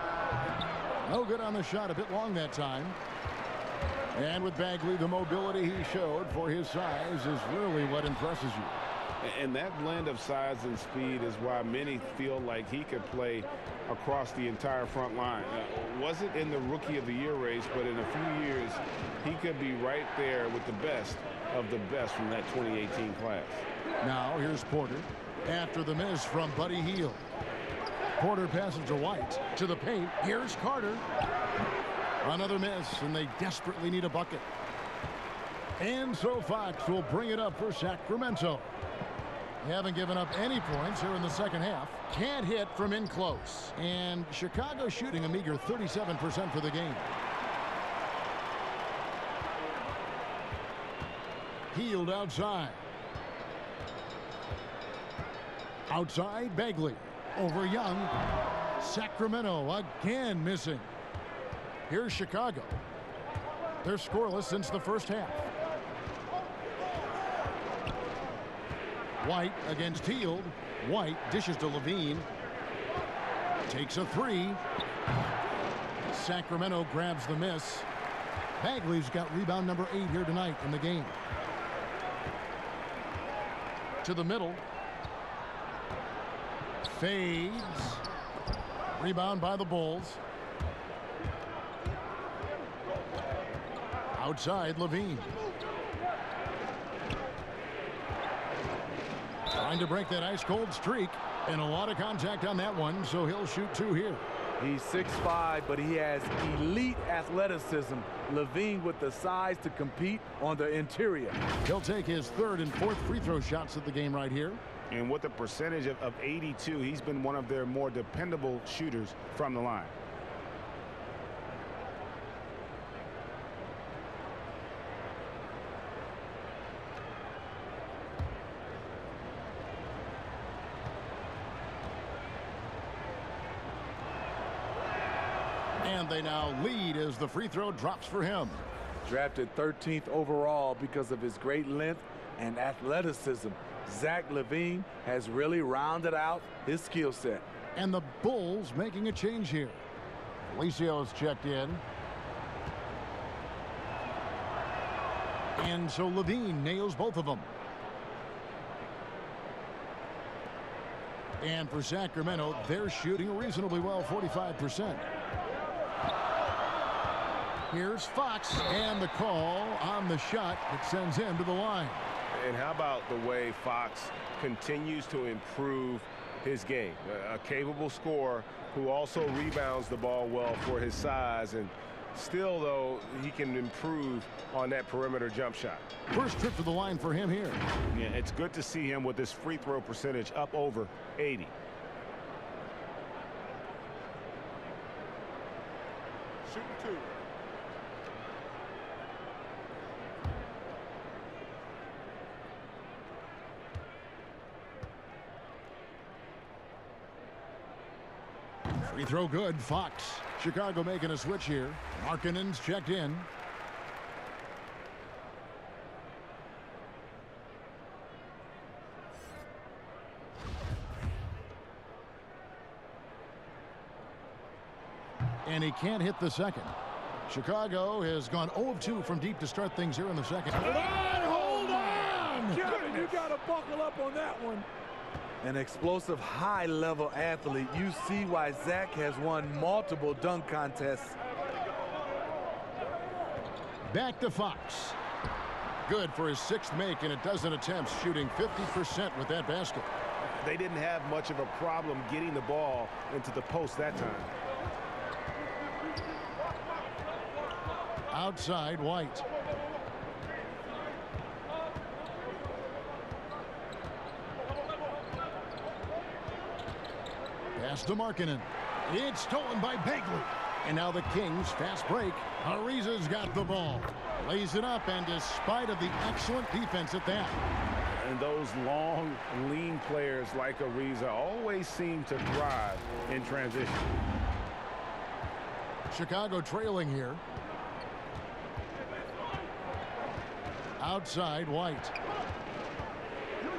No good on the shot. A bit long that time. And with Bagley, the mobility he showed for his size is really what impresses you. And that blend of size and speed is why many feel like he could play across the entire front line. Wasn't in the Rookie of the Year race, but in a few years, he could be right there with the best of the best from that 2018 class. Now here's Porter after the miss from Buddy Hield. Porter passes to White to the paint. Here's Carter. Another miss, and they desperately need a bucket. And so Fox will bring it up for Sacramento. They haven't given up any points here in the second half. Can't hit from in close. And Chicago shooting a meager 37% for the game. Hield outside. Outside, Bagley. Over Young. Sacramento again missing. Here's Chicago. They're scoreless since the first half. White against Hield. White dishes to Levine. Takes a three. Sacramento grabs the miss. Bagley's got rebound number 8 here tonight in the game. To the middle. Fades. Rebound by the Bulls. Outside, Levine. Trying to break that ice-cold streak. And a lot of contact on that one, so he'll shoot 2 here. He's 6'5", but he has elite athleticism. Levine with the size to compete on the interior. He'll take his 3rd and 4th free throw shots of the game right here. And with a percentage of 82, he's been one of their more dependable shooters from the line. And they now lead as the free throw drops for him. Drafted 13th overall because of his great length and athleticism. Zach LaVine has really rounded out his skill set. And the Bulls making a change here. Felicio's checked in. And so Levine nails both of them. And for Sacramento, they're shooting reasonably well, 45%. Here's Fox, and the call on the shot that sends him to the line. And how about the way Fox continues to improve his game? A capable scorer who also rebounds the ball well for his size, and still, though, he can improve on that perimeter jump shot. First trip to the line for him here. Yeah, it's good to see him with his free throw percentage up over 80. Shooting 2. Free throw good. Fox. Chicago making a switch here. Markkanen's checked in. And he can't hit the second. Chicago has gone 0 of 2 from deep to start things here in the second. Hold on! Kevin, you got to buckle up on that one. An explosive, high-level athlete. You see why Zach has won multiple dunk contests. Back to Fox. Good for his 6th make in a dozen attempts, shooting 50% with that basket. They didn't have much of a problem getting the ball into the post that time. Outside, White. Pass to Markkanen. It's stolen by Bagley. And now the Kings fast break. Ariza's got the ball. Lays it up, and despite of the excellent defense at that. And those long, lean players like Ariza always seem to thrive in transition. Chicago trailing here. Outside, White.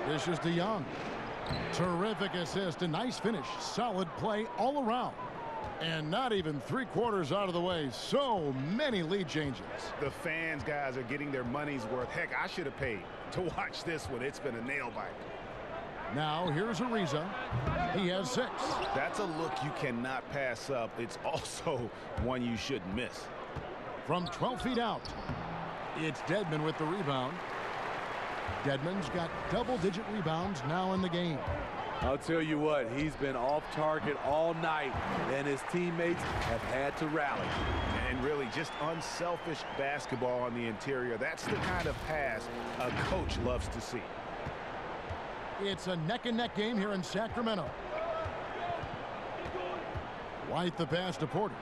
This is DeYoung. Terrific assist, a nice finish. Solid play all around. And not even 3/4 out of the way. So many lead changes. The fans, guys, are getting their money's worth. Heck, I should have paid to watch this one. It's been a nail biter. Now here's Ariza. He has 6. That's a look you cannot pass up. It's also one you shouldn't miss. From 12 feet out, it's Dedmon with the rebound. Dedmon's got double-digit rebounds now in the game. I'll tell you what, he's been off target all night, and his teammates have had to rally. And really just unselfish basketball on the interior. That's the kind of pass a coach loves to see. It's a neck-and-neck game here in Sacramento. White the pass to Porter.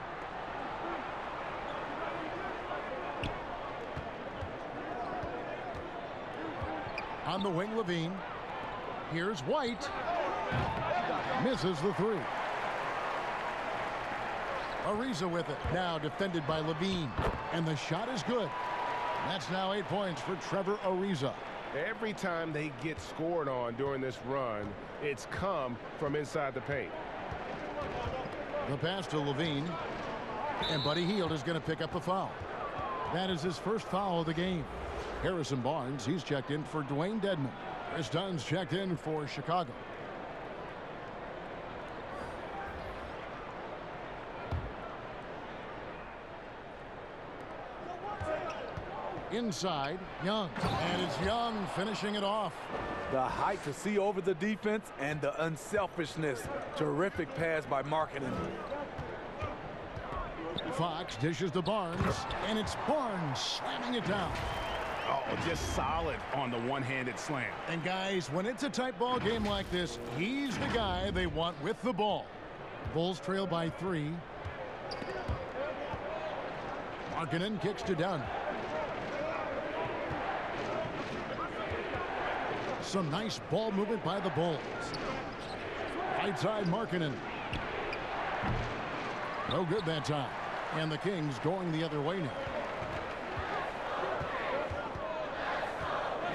On the wing, Levine. Here's White. Misses the 3. Ariza with it. Now defended by Levine. And the shot is good. That's now 8 points for Trevor Ariza. Every time they get scored on during this run, it's come from inside the paint. The pass to Levine. And Buddy Hield is going to pick up the foul. That is his first foul of the game. Harrison Barnes, he's checked in for Dwayne Dedmon. Chris Dunn's checked in for Chicago. Inside, Young. And it's Young finishing it off. The height to see over the defense and the unselfishness. Terrific pass by Markkanen. Fox dishes to Barnes, and it's Barnes slamming it down. Oh, just solid on the one-handed slam. And guys, when it's a tight ball game like this, he's the guy they want with the ball. Bulls trail by 3. Markkanen kicks to Dunn. Some nice ball movement by the Bulls. Right side, Markkanen. No good that time. And the Kings going the other way now.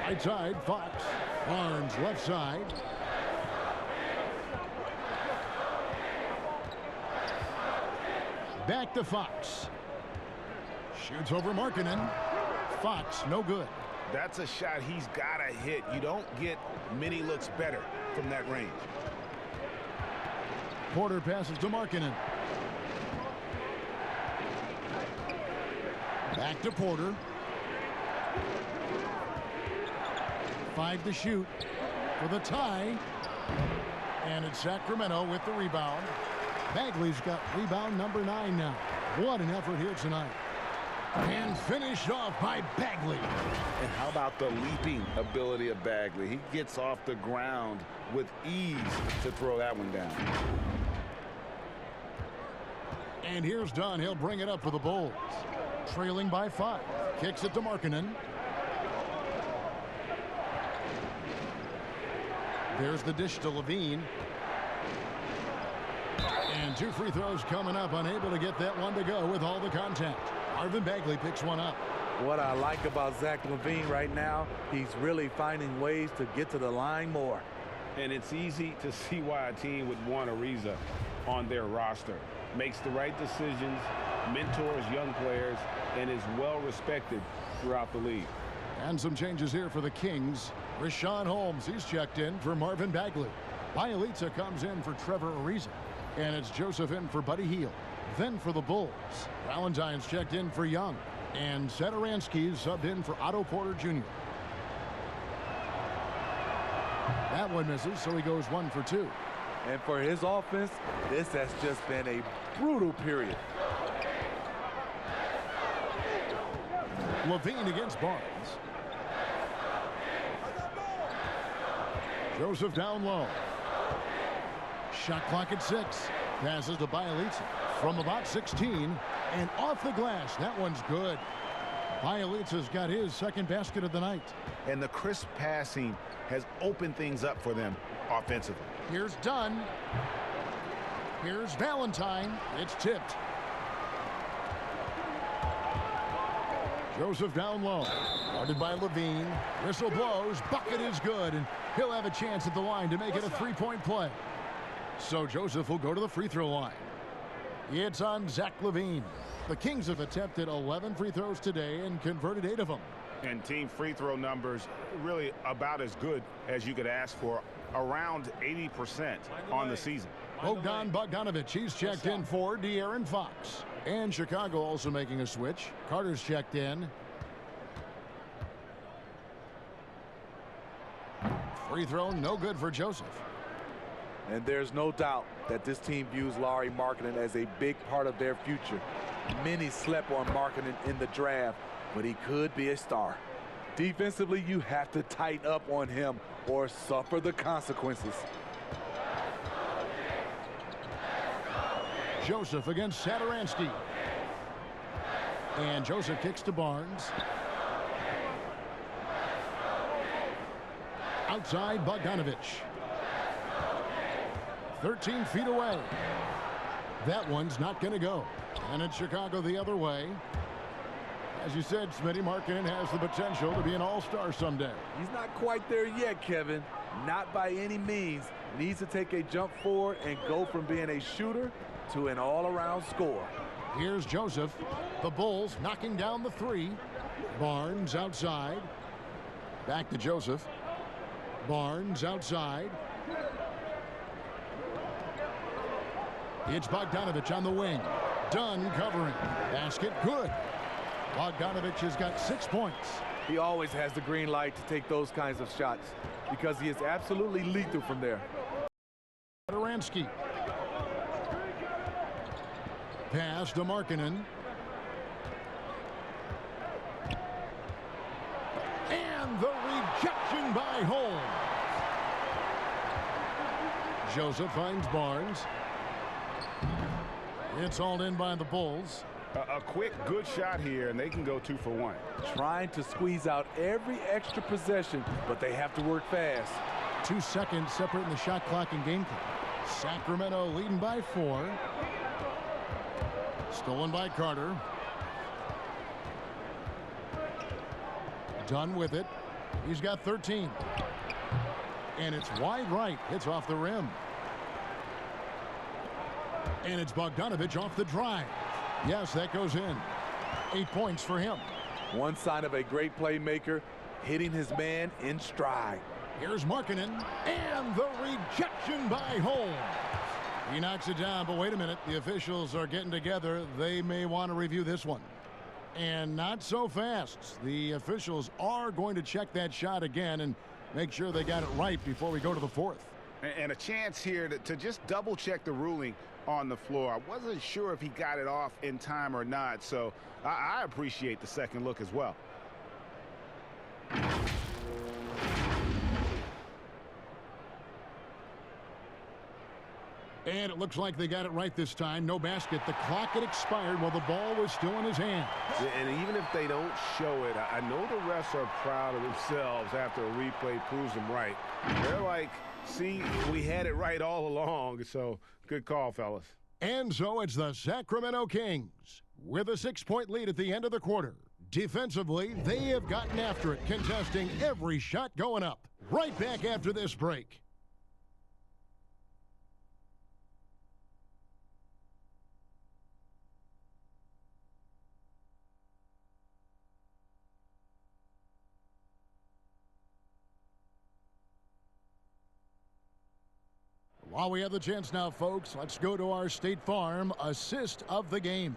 Right side, Fox. Barnes left side. Back to Fox. Shoots over Markkanen. Fox, no good. That's a shot he's got to hit. You don't get many looks better from that range. Porter passes to Markkanen. Back to Porter. 5 to shoot for the tie. And it's Sacramento with the rebound. Bagley's got rebound number 9 now. What an effort here tonight. And finished off by Bagley. And how about the leaping ability of Bagley? He gets off the ground with ease to throw that one down. And here's Dunn. He'll bring it up for the Bulls. Trailing by 5. Kicks it to Markkanen. There's the dish to Levine. And 2 free throws coming up. Unable to get that one to go with all the contact. Marvin Bagley picks one up. What I like about Zach LaVine right now, he's really finding ways to get to the line more. And it's easy to see why a team would want Ariza on their roster. Makes the right decisions, mentors young players, and is well respected throughout the league. And some changes here for the Kings. Rashawn Holmes, he's checked in for Marvin Bagley. Bielitsa comes in for Trevor Ariza. And it's Joseph in for Buddy Hield. Then for the Bulls, Valentine's checked in for Young. And Satoransky's subbed in for Otto Porter Jr. That one misses, so he goes 1 for 2. And for his offense, this has just been a brutal period. Levine against Barnes. Joseph down low. Shot clock at 6. Passes to Bielitsa from about 16 and off the glass. That one's good. Bielitsa's got his second basket of the night. And the crisp passing has opened things up for them offensively. Here's Dunn. Here's Valentine. It's tipped. Joseph down low. Guarded by Levine. Whistle blows. Bucket is good. And he'll have a chance at the line to make it a 3-point play. So Joseph will go to the free throw line. It's on Zach LaVine. The Kings have attempted 11 free throws today and converted 8 of them. And team free throw numbers really about as good as you could ask for, around 80% on the season. Bogdan Bogdanovic, he's checked in for De'Aaron Fox. And Chicago also making a switch. Carter's checked in. Free throw, no good for Joseph. And there's no doubt that this team views Lauri Markkanen as a big part of their future. Many slept on Markkanen in the draft, but he could be a star. Defensively, you have to tighten up on him or suffer the consequences. Joseph against Satoransky. And Joseph kicks to Barnes. Outside Bogdanovic. 13 feet away. That one's not going to go. And it's Chicago the other way. As you said, Smitty, Markkanen has the potential to be an all-star someday. He's not quite there yet, Kevin. Not by any means. Needs to take a jump forward and go from being a shooter to an all-around scorer. Here's Joseph. The Bulls knocking down the 3. Barnes outside. Back to Joseph. Barnes outside. It's Bogdanovic on the wing. Dunn covering. Basket good. Bogdanovic has got 6 points. He always has the green light to take those kinds of shots because he is absolutely lethal from there. Satoransky. Pass to Markkanen. And the rejection by Holmes. Joseph finds Barnes. It's hauled in by the Bulls. A quick, good shot here, and they can go 2 for 1. Trying to squeeze out every extra possession, but they have to work fast. 2 seconds separating the shot clock and game clock. Sacramento leading by 4. Stolen by Carter. Dunn with it. He's got 13. And it's wide right. Hits off the rim. And it's Bogdanovic off the drive. Yes, that goes in. 8 points for him. One sign of a great playmaker, hitting his man in stride. Here's Markkanen. And the rejection by Holmes. He knocks it down, but wait a minute. The officials are getting together. They may want to review this one. And not so fast. The officials are going to check that shot again, and Make sure they got it right before we go to the fourth. And a chance here to just double-check the ruling on the floor. I wasn't sure if he got it off in time or not, so I appreciate the second look as well. And it looks like they got it right this time. No basket. The clock had expired while the ball was still in his hand. And even if they don't show it, I know the refs are proud of themselves after a replay proves them right. They're like, see, we had it right all along. So good call, fellas. And so it's the Sacramento Kings with a 6-point lead at the end of the quarter. Defensively, they have gotten after it, contesting every shot going up. Right back after this break. While we have the chance now, folks, let's go to our State Farm assist of the game.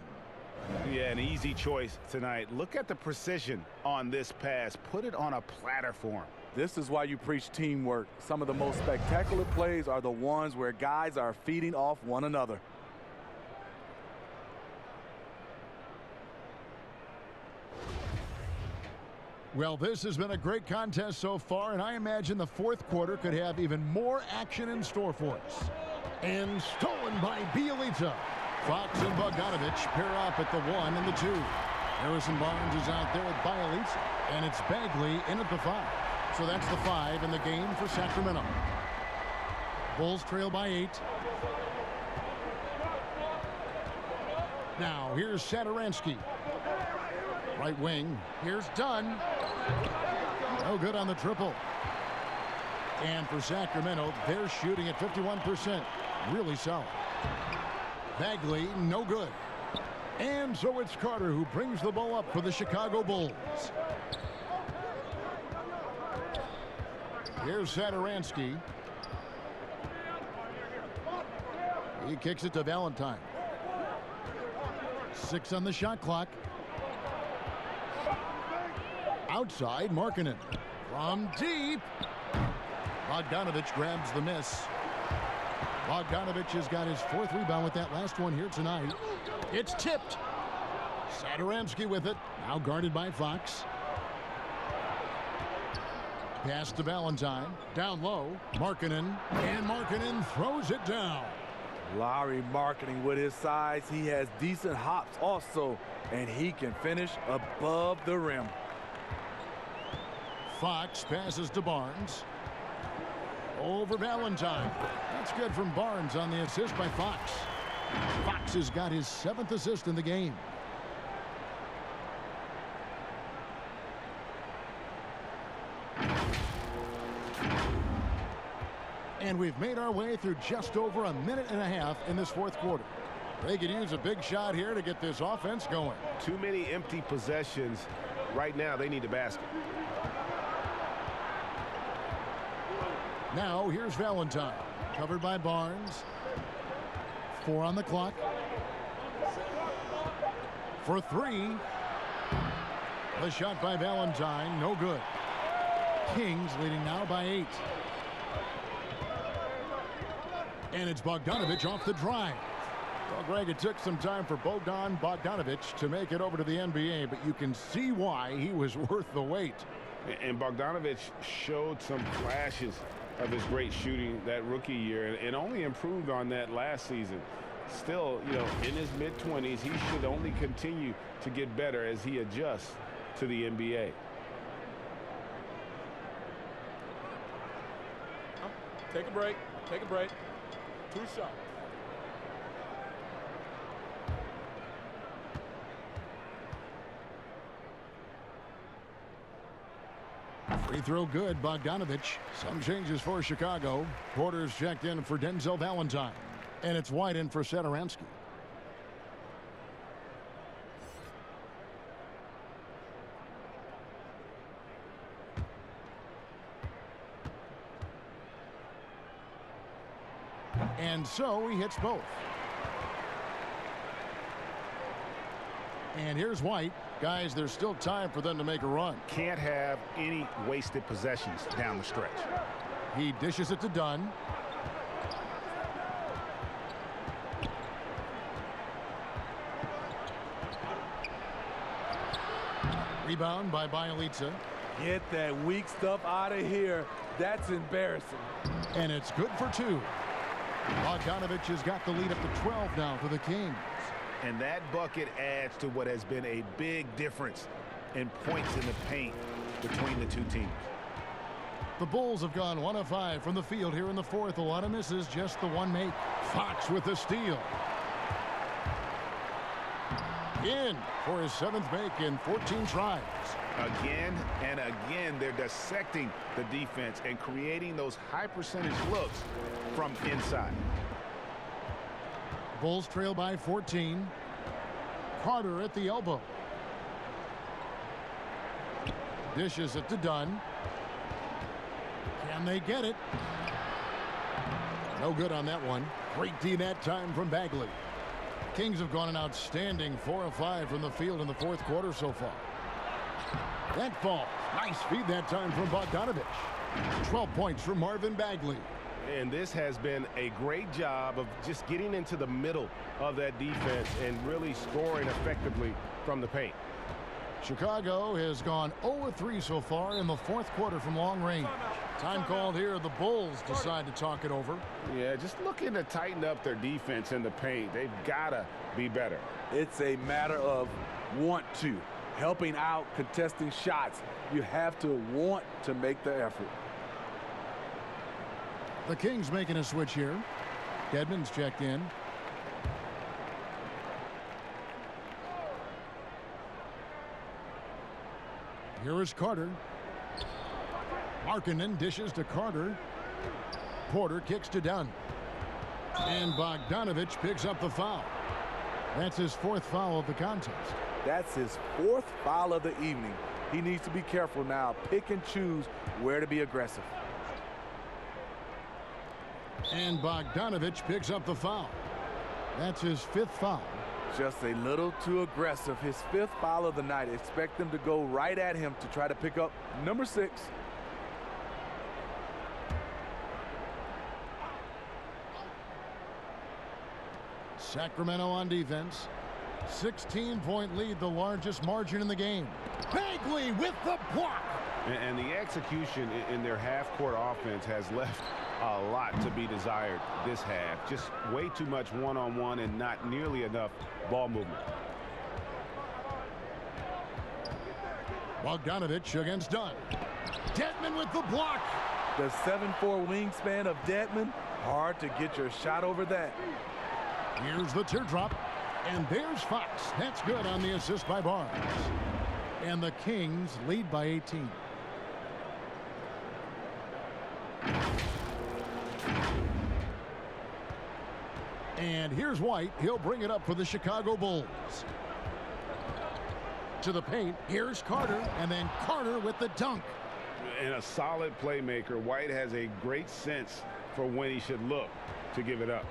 Yeah, an easy choice tonight. Look at the precision on this pass. Put it on a platter for him. This is why you preach teamwork. Some of the most spectacular plays are the ones where guys are feeding off one another. Well, this has been a great contest so far, and I imagine the fourth quarter could have even more action in store for us. And stolen by Bielitsa. Fox and Bogdanovich pair up at the 1 and the 2. Harrison Barnes is out there with Bielitsa, and it's Bagley in at the 5. So that's the 5 in the game for Sacramento. Bulls trail by 8. Now, here's Satoransky. Right wing. Here's Dunn. No good on the triple. And for Sacramento, they're shooting at 51%. Really solid. Bagley, no good. And so it's Carter who brings the ball up for the Chicago Bulls. Here's Satoransky. He kicks it to Valentine. 6 on the shot clock. Outside, Markkanen. From deep. Bogdanovich grabs the miss. Bogdanovich has got his 4th rebound with that last one here tonight. It's tipped. Satoransky with it. Now guarded by Fox. Pass to Valentine. Down low. Markkanen. And Markkanen throws it down. Larry Markkanen with his size. He has decent hops also, and he can finish above the rim. Fox passes to Barnes. Over Valentine. That's good from Barnes on the assist by Fox. Fox has got his 7th assist in the game. And we've made our way through just over a minute and a half in this fourth quarter. They could use a big shot here to get this offense going. Too many empty possessions. Right now, they need a basket. Now, here's Valentine. Covered by Barnes. 4 on the clock. For 3. The shot by Valentine, no good. Kings leading now by 8. And it's Bogdanovich off the drive. Well, Greg, it took some time for Bogdan Bogdanovich to make it over to the NBA, but you can see why he was worth the wait. And Bogdanovich showed some flashes of his great shooting that rookie year and only improved on that last season. Still, you know, in his mid-20s, he should only continue to get better as he adjusts to the NBA. Take a break. Take a break. 2 shots. Free throw good, Bogdanovich. Some changes for Chicago. Porter's checked in for Denzel Valentine. And it's White in for Satoransky. And so he hits both. And here's White. Guys, there's still time for them to make a run. Can't have any wasted possessions down the stretch. He dishes it to Dunn. Rebound by Bielitsa. Get that weak stuff out of here. That's embarrassing. And it's good for 2. Bogdanovich has got the lead up to 12 now for the Kings. And that bucket adds to what has been a big difference in points in the paint between the two teams. The Bulls have gone 1 of 5 from the field here in the fourth. A lot of misses, just the one make. Fox with the steal. In for his 7th make in 14 tries. Again and again, they're dissecting the defense and creating those high percentage looks from inside. Bulls trail by 14. Carter at the elbow. Dishes it to Dunn. Can they get it? No good on that one. Great D that time from Bagley. Kings have gone an outstanding 4 of 5 from the field in the fourth quarter so far. That falls. Nice feed that time from Bogdanovich. 12 points from Marvin Bagley. And this has been a great job of just getting into the middle of that defense and really scoring effectively from the paint. Chicago has gone 0-3 so far in the fourth quarter from long range. Time called here. The Bulls decide to talk it over. Yeah, just looking to tighten up their defense in the paint. They've got to be better. It's a matter of want to. Helping out, contesting shots. You have to want to make the effort. The Kings making a switch here. Dedmon's checked in. Here is Carter. Markkanen dishes to Carter. Porter kicks to Dunn. And Bogdanovich picks up the foul. That's his 4th foul of the contest. That's his 4th foul of the evening. He needs to be careful now. Pick and choose where to be aggressive. And Bogdanovich picks up the foul. That's his 5th foul. Just a little too aggressive. His 5th foul of the night. Expect them to go right at him to try to pick up number 6. Sacramento on defense. 16-point lead, the largest margin in the game. Bagley with the block. And the execution in their half-court offense has left a lot to be desired this half. Just way too much one-on-one and not nearly enough ball movement. Bogdanovich against Dunn. Dedmon with the block. The 7'4" wingspan of Dedmon. Hard to get your shot over that. Here's the teardrop. And there's Fox. That's good on the assist by Barnes. And the Kings lead by 18. And here's White. He'll bring it up for the Chicago Bulls. To the paint. Here's Carter. And then Carter with the dunk. And a solid playmaker. White has a great sense for when he should look to give it up.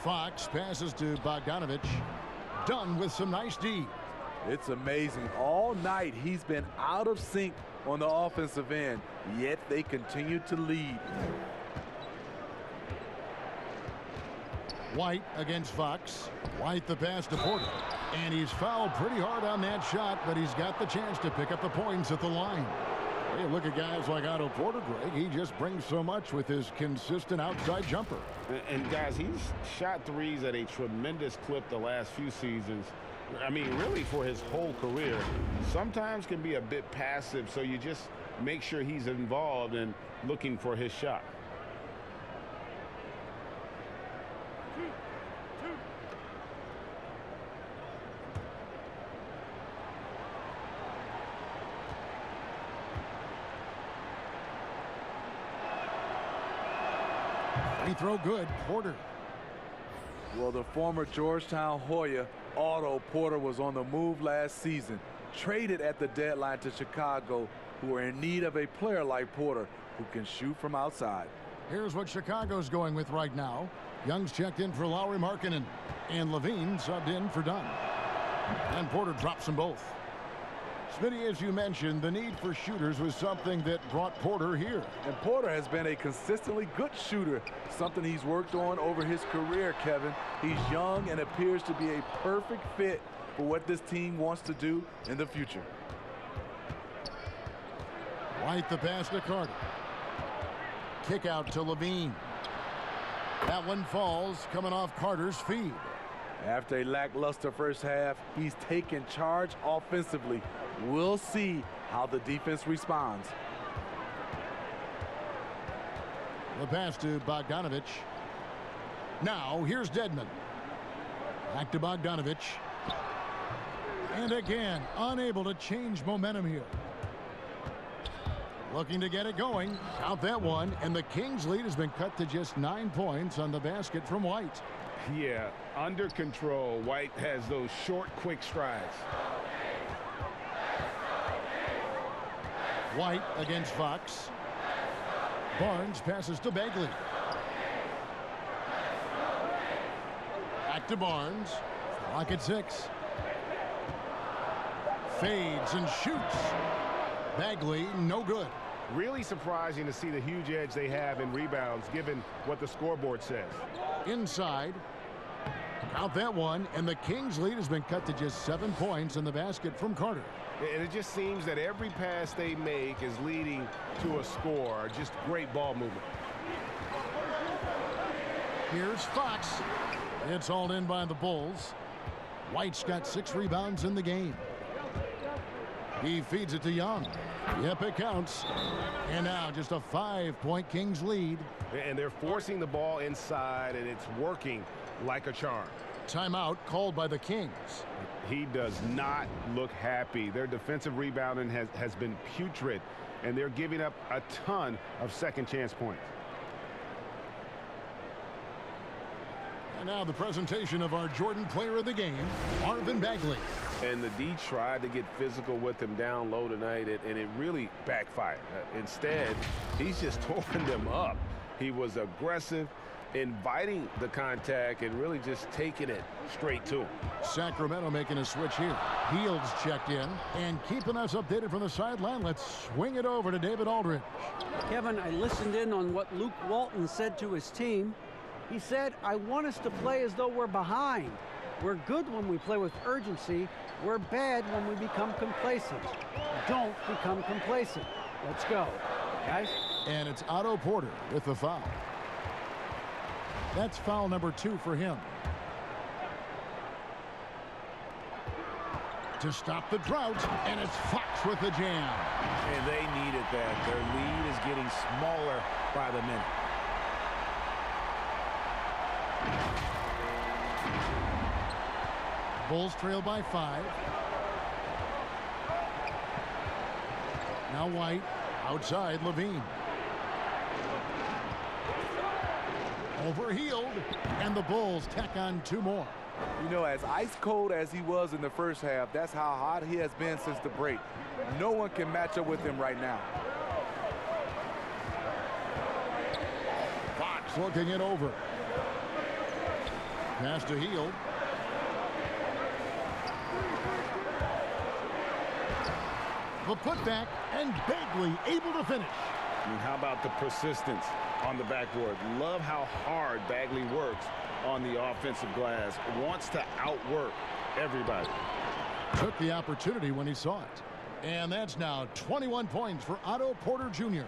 Fox passes to Bogdanovich. Dunn with some nice D. It's amazing. All night he's been out of sync on the offensive end, yet they continue to lead. White against Fox. White the pass to Porter. And he's fouled pretty hard on that shot, but he's got the chance to pick up the points at the line. Hey, look at guys like Otto Porter, Greg. He just brings so much with his consistent outside jumper. And guys, he's shot threes at a tremendous clip the last few seasons. I mean, really for his whole career. Sometimes can be a bit passive, so you just make sure he's involved and looking for his shot. Free throw good. Porter. Well, the former Georgetown Hoya, Otto Porter, was on the move last season. Traded at the deadline to Chicago, who are in need of a player like Porter who can shoot from outside. Here's what Chicago's going with right now. Young's checked in for Lowry Markkanen, and Levine subbed in for Dunn. And Porter drops them both. Smitty, as you mentioned, the need for shooters was something that brought Porter here. And Porter has been a consistently good shooter, something he's worked on over his career, Kevin. He's young and appears to be a perfect fit for what this team wants to do in the future. White the pass to Carter. Kick out to Levine. That one falls, coming off Carter's feed. After a lackluster first half, he's taken charge offensively. We'll see how the defense responds. The pass to Bogdanovic. Now, here's Dedmon. Back to Bogdanovic. And again, unable to change momentum here. Looking to get it going. Count that one. And the Kings' lead has been cut to just 9 points on the basket from White. Yeah, under control. White has those short, quick strides. White against Fox. Barnes passes to Bagley. Back to Barnes. Clock at 6. Fades and shoots. Bagley, no good. Really surprising to see the huge edge they have in rebounds, given what the scoreboard says. Inside. Count that one. And the Kings' lead has been cut to just 7 points in the basket from Carter. And it just seems that every pass they make is leading to a score. Just great ball movement. Here's Fox. It's hauled in by the Bulls. White's got 6 rebounds in the game. He feeds it to Young. Yep, it counts. And now just a 5-point Kings lead. And they're forcing the ball inside, and it's working like a charm. Timeout called by the Kings. He does not look happy. Their defensive rebounding has been putrid, and they're giving up a ton of second chance points. And now the presentation of our Jordan player of the game, Marvin Bagley. And the D tried to get physical with him down low tonight, and it really backfired. Instead, he's just tore them up. He was aggressive, inviting the contact, and really just taking it straight to him. Sacramento making a switch here. Heald's checked in, and keeping us updated from the sideline. Let's swing it over to David Aldridge. Kevin, I listened in on what Luke Walton said to his team. He said, I want us to play as though we're behind. We're good when we play with urgency. We're bad when we become complacent. Don't become complacent. Let's go, guys. And it's Otto Porter with the foul. That's foul number 2 for him. To stop the drought, and it's Fox with the jam. And they needed that. Their lead is getting smaller by the minute. Bulls trail by 5. Now White outside Levine. Over Hield, and the Bulls tack on 2 more. You know, as ice cold as he was in the first half, that's how hot he has been since the break. No one can match up with him right now. Fox looking it over. Pass to Hield. The putback, and Bagley able to finish. And how about the persistence on the backboard? Love how hard Bagley works on the offensive glass. Wants to outwork everybody. Took the opportunity when he saw it. And that's now 21 points for Otto Porter Jr.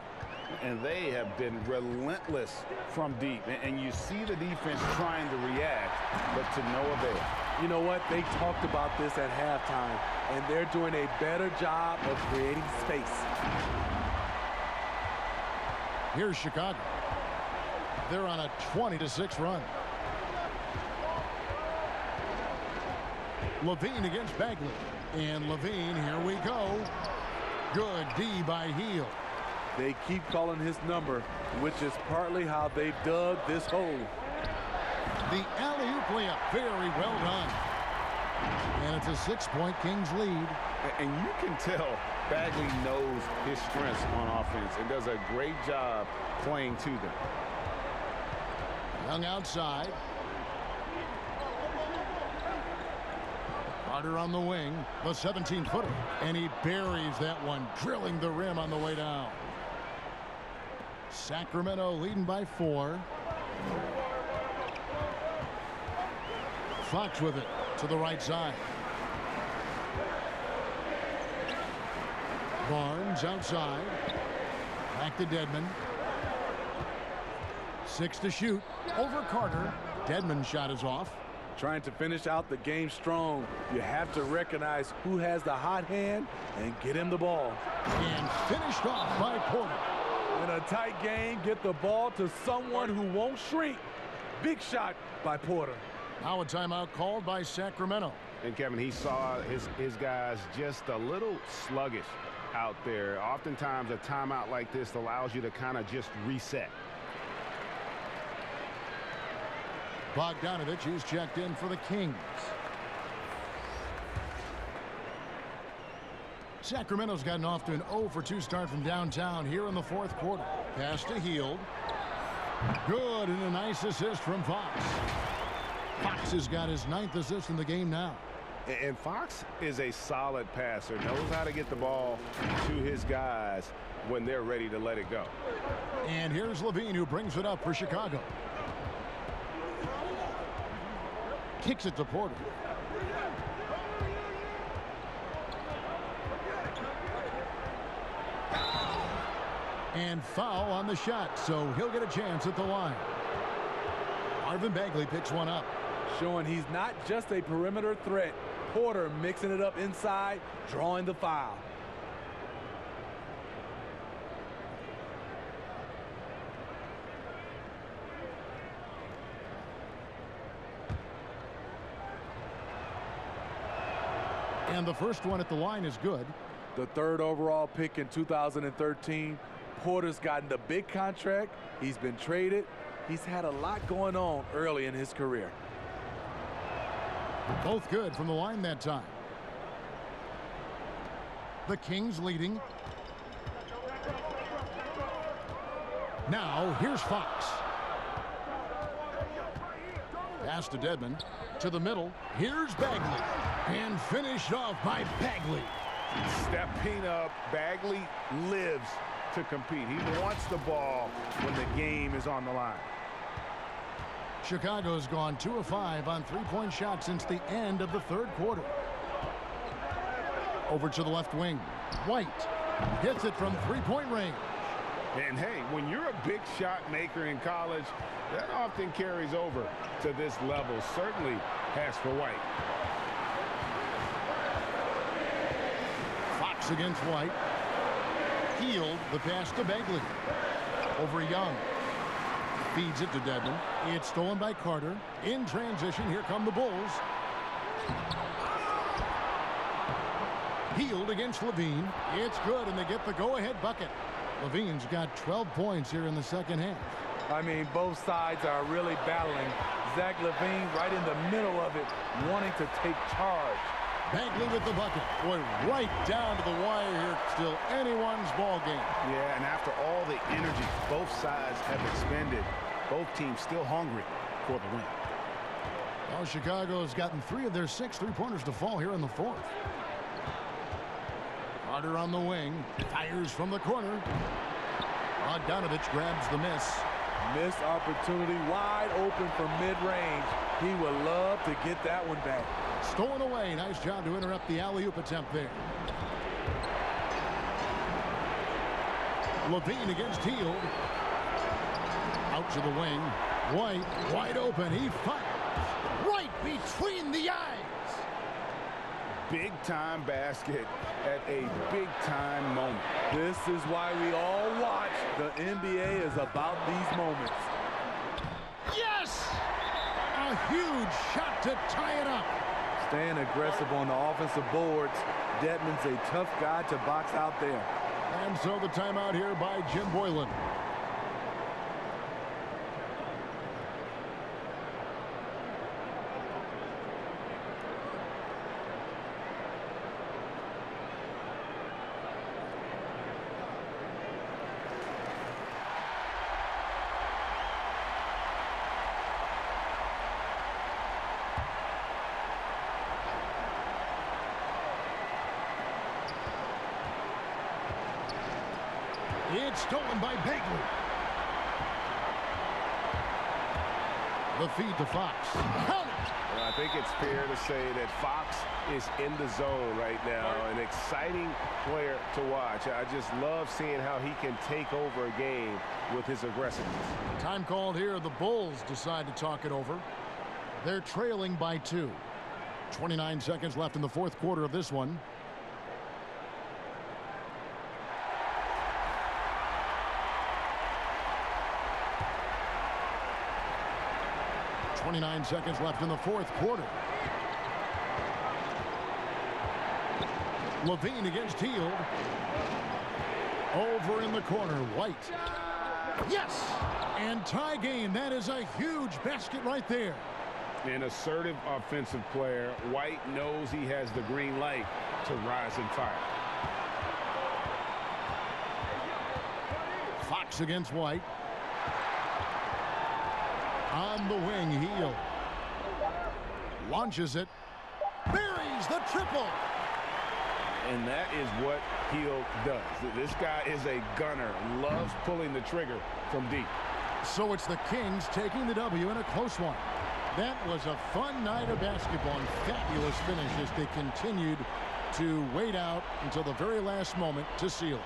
And they have been relentless from deep. And you see the defense trying to react, but to no avail. You know what? They talked about this at halftime, and they're doing a better job of creating space. Here's Chicago. They're on a 20-6 run. Levine against Bagley. And Levine, here we go. Good D by Hield. They keep calling his number, which is partly how they've dug this hole. The alley-oop layup, very well done. And it's a 6-point Kings lead. And you can tell Bagley knows his strengths on offense and does a great job playing to them. Young outside. Carter on the wing, the 17-footer. And he buries that one, drilling the rim on the way down. Sacramento leading by 4. Fox with it to the right side. Barnes outside. Back to Dedmon. 6 to shoot. Over Carter. Dedmon's shot is off. Trying to finish out the game strong. You have to recognize who has the hot hand and get him the ball. And finished off by Porter. In a tight game, get the ball to someone who won't shrink. Big shot by Porter. Now a timeout called by Sacramento. And Kevin, he saw his guys just a little sluggish out there. Oftentimes a timeout like this allows you to kind of just reset. Bogdanovich is checked in for the Kings. Sacramento's gotten off to an 0 for 2 start from downtown here in the 4th quarter. Pass to Hield. Good, and a nice assist from Fox. Fox has got his 9th assist in the game now. And Fox is a solid passer, knows how to get the ball to his guys when they're ready to let it go. And here's Levine, who brings it up for Chicago. Kicks it to Porter. And foul on the shot, so he'll get a chance at the line. Marvin Bagley picks one up. Showing he's not just a perimeter threat. Porter mixing it up inside, drawing the foul. And the first one at the line is good. The 3rd overall pick in 2013. Porter's gotten the big contract. He's been traded. He's had a lot going on early in his career. Both good from the line that time. The Kings leading. Now here's Fox. Pass to Dedmon. To the middle. Here's Bagley. And finished off by Bagley. Stepping up, Bagley lives to compete. He wants the ball when the game is on the line. Chicago's gone 2 of 5 on 3-point shots since the end of the 3rd quarter. Over to the left wing. White hits it from 3-point range. And hey, when you're a big shot maker in college, that often carries over to this level. Certainly has for White. Fox against White. Hield the pass to Bagley. Over Young. Feeds it to Dedmon. It's stolen by Carter. In transition, here come the Bulls. Hield against Levine. It's good, and they get the go-ahead bucket. Levine's got 12 points here in the second half. I mean, both sides are really battling. Zach LaVine right in the middle of it, wanting to take charge. Bagley with the bucket. Boy, right down to the wire here. Still anyone's ball game. Yeah, and after all the energy both sides have expended, both teams still hungry for the win. Well, Chicago's gotten 3 of their 6 3-pointers to fall here in the 4th. Carter on the wing. Fires from the corner. Bogdanovich grabs the miss. Missed opportunity, wide open from mid-range. He would love to get that one back. Stolen away. Nice job to interrupt the alley-oop attempt there. Levine against Hield. Out to the wing. White wide open. He fires right between the eyes. Big-time basket at a big-time moment. This is why we all watch. The NBA is about these moments. Yes! A huge shot to tie it up. Staying aggressive on the offensive boards. Dedmon's a tough guy to box out there. And so the timeout here by Jim Boylan. It's stolen by Bagley. The feed to Fox. Count it. Well, I think it's fair to say that Fox is in the zone right now. An exciting player to watch. I just love seeing how he can take over a game with his aggressiveness. Time called here. The Bulls decide to talk it over. They're trailing by 2. 29 seconds left in the fourth quarter of this one. .29 seconds left in the fourth quarter. Levine against Hield. Over in the corner, White. Yes! And tie game. That is a huge basket right there. An assertive offensive player. White knows he has the green light to rise and fire. Fox against White. On the wing, Hield. Launches it. Buries the triple. And that is what Hield does. This guy is a gunner. Loves pulling the trigger from deep. So it's the Kings taking the W in a close one. That was a fun night of basketball and fabulous finish as they continued to wait out until the very last moment to seal it.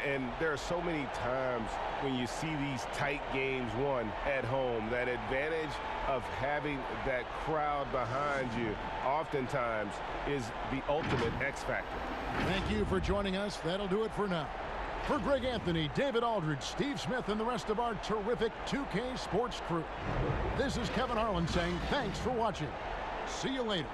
And there are so many times when you see these tight games won at home, that advantage of having that crowd behind you oftentimes is the ultimate X factor. Thank you for joining us. That'll do it for now. For Greg Anthony, David Aldridge, Steve Smith, and the rest of our terrific 2K Sports crew, this is Kevin Harlan saying thanks for watching. See you later.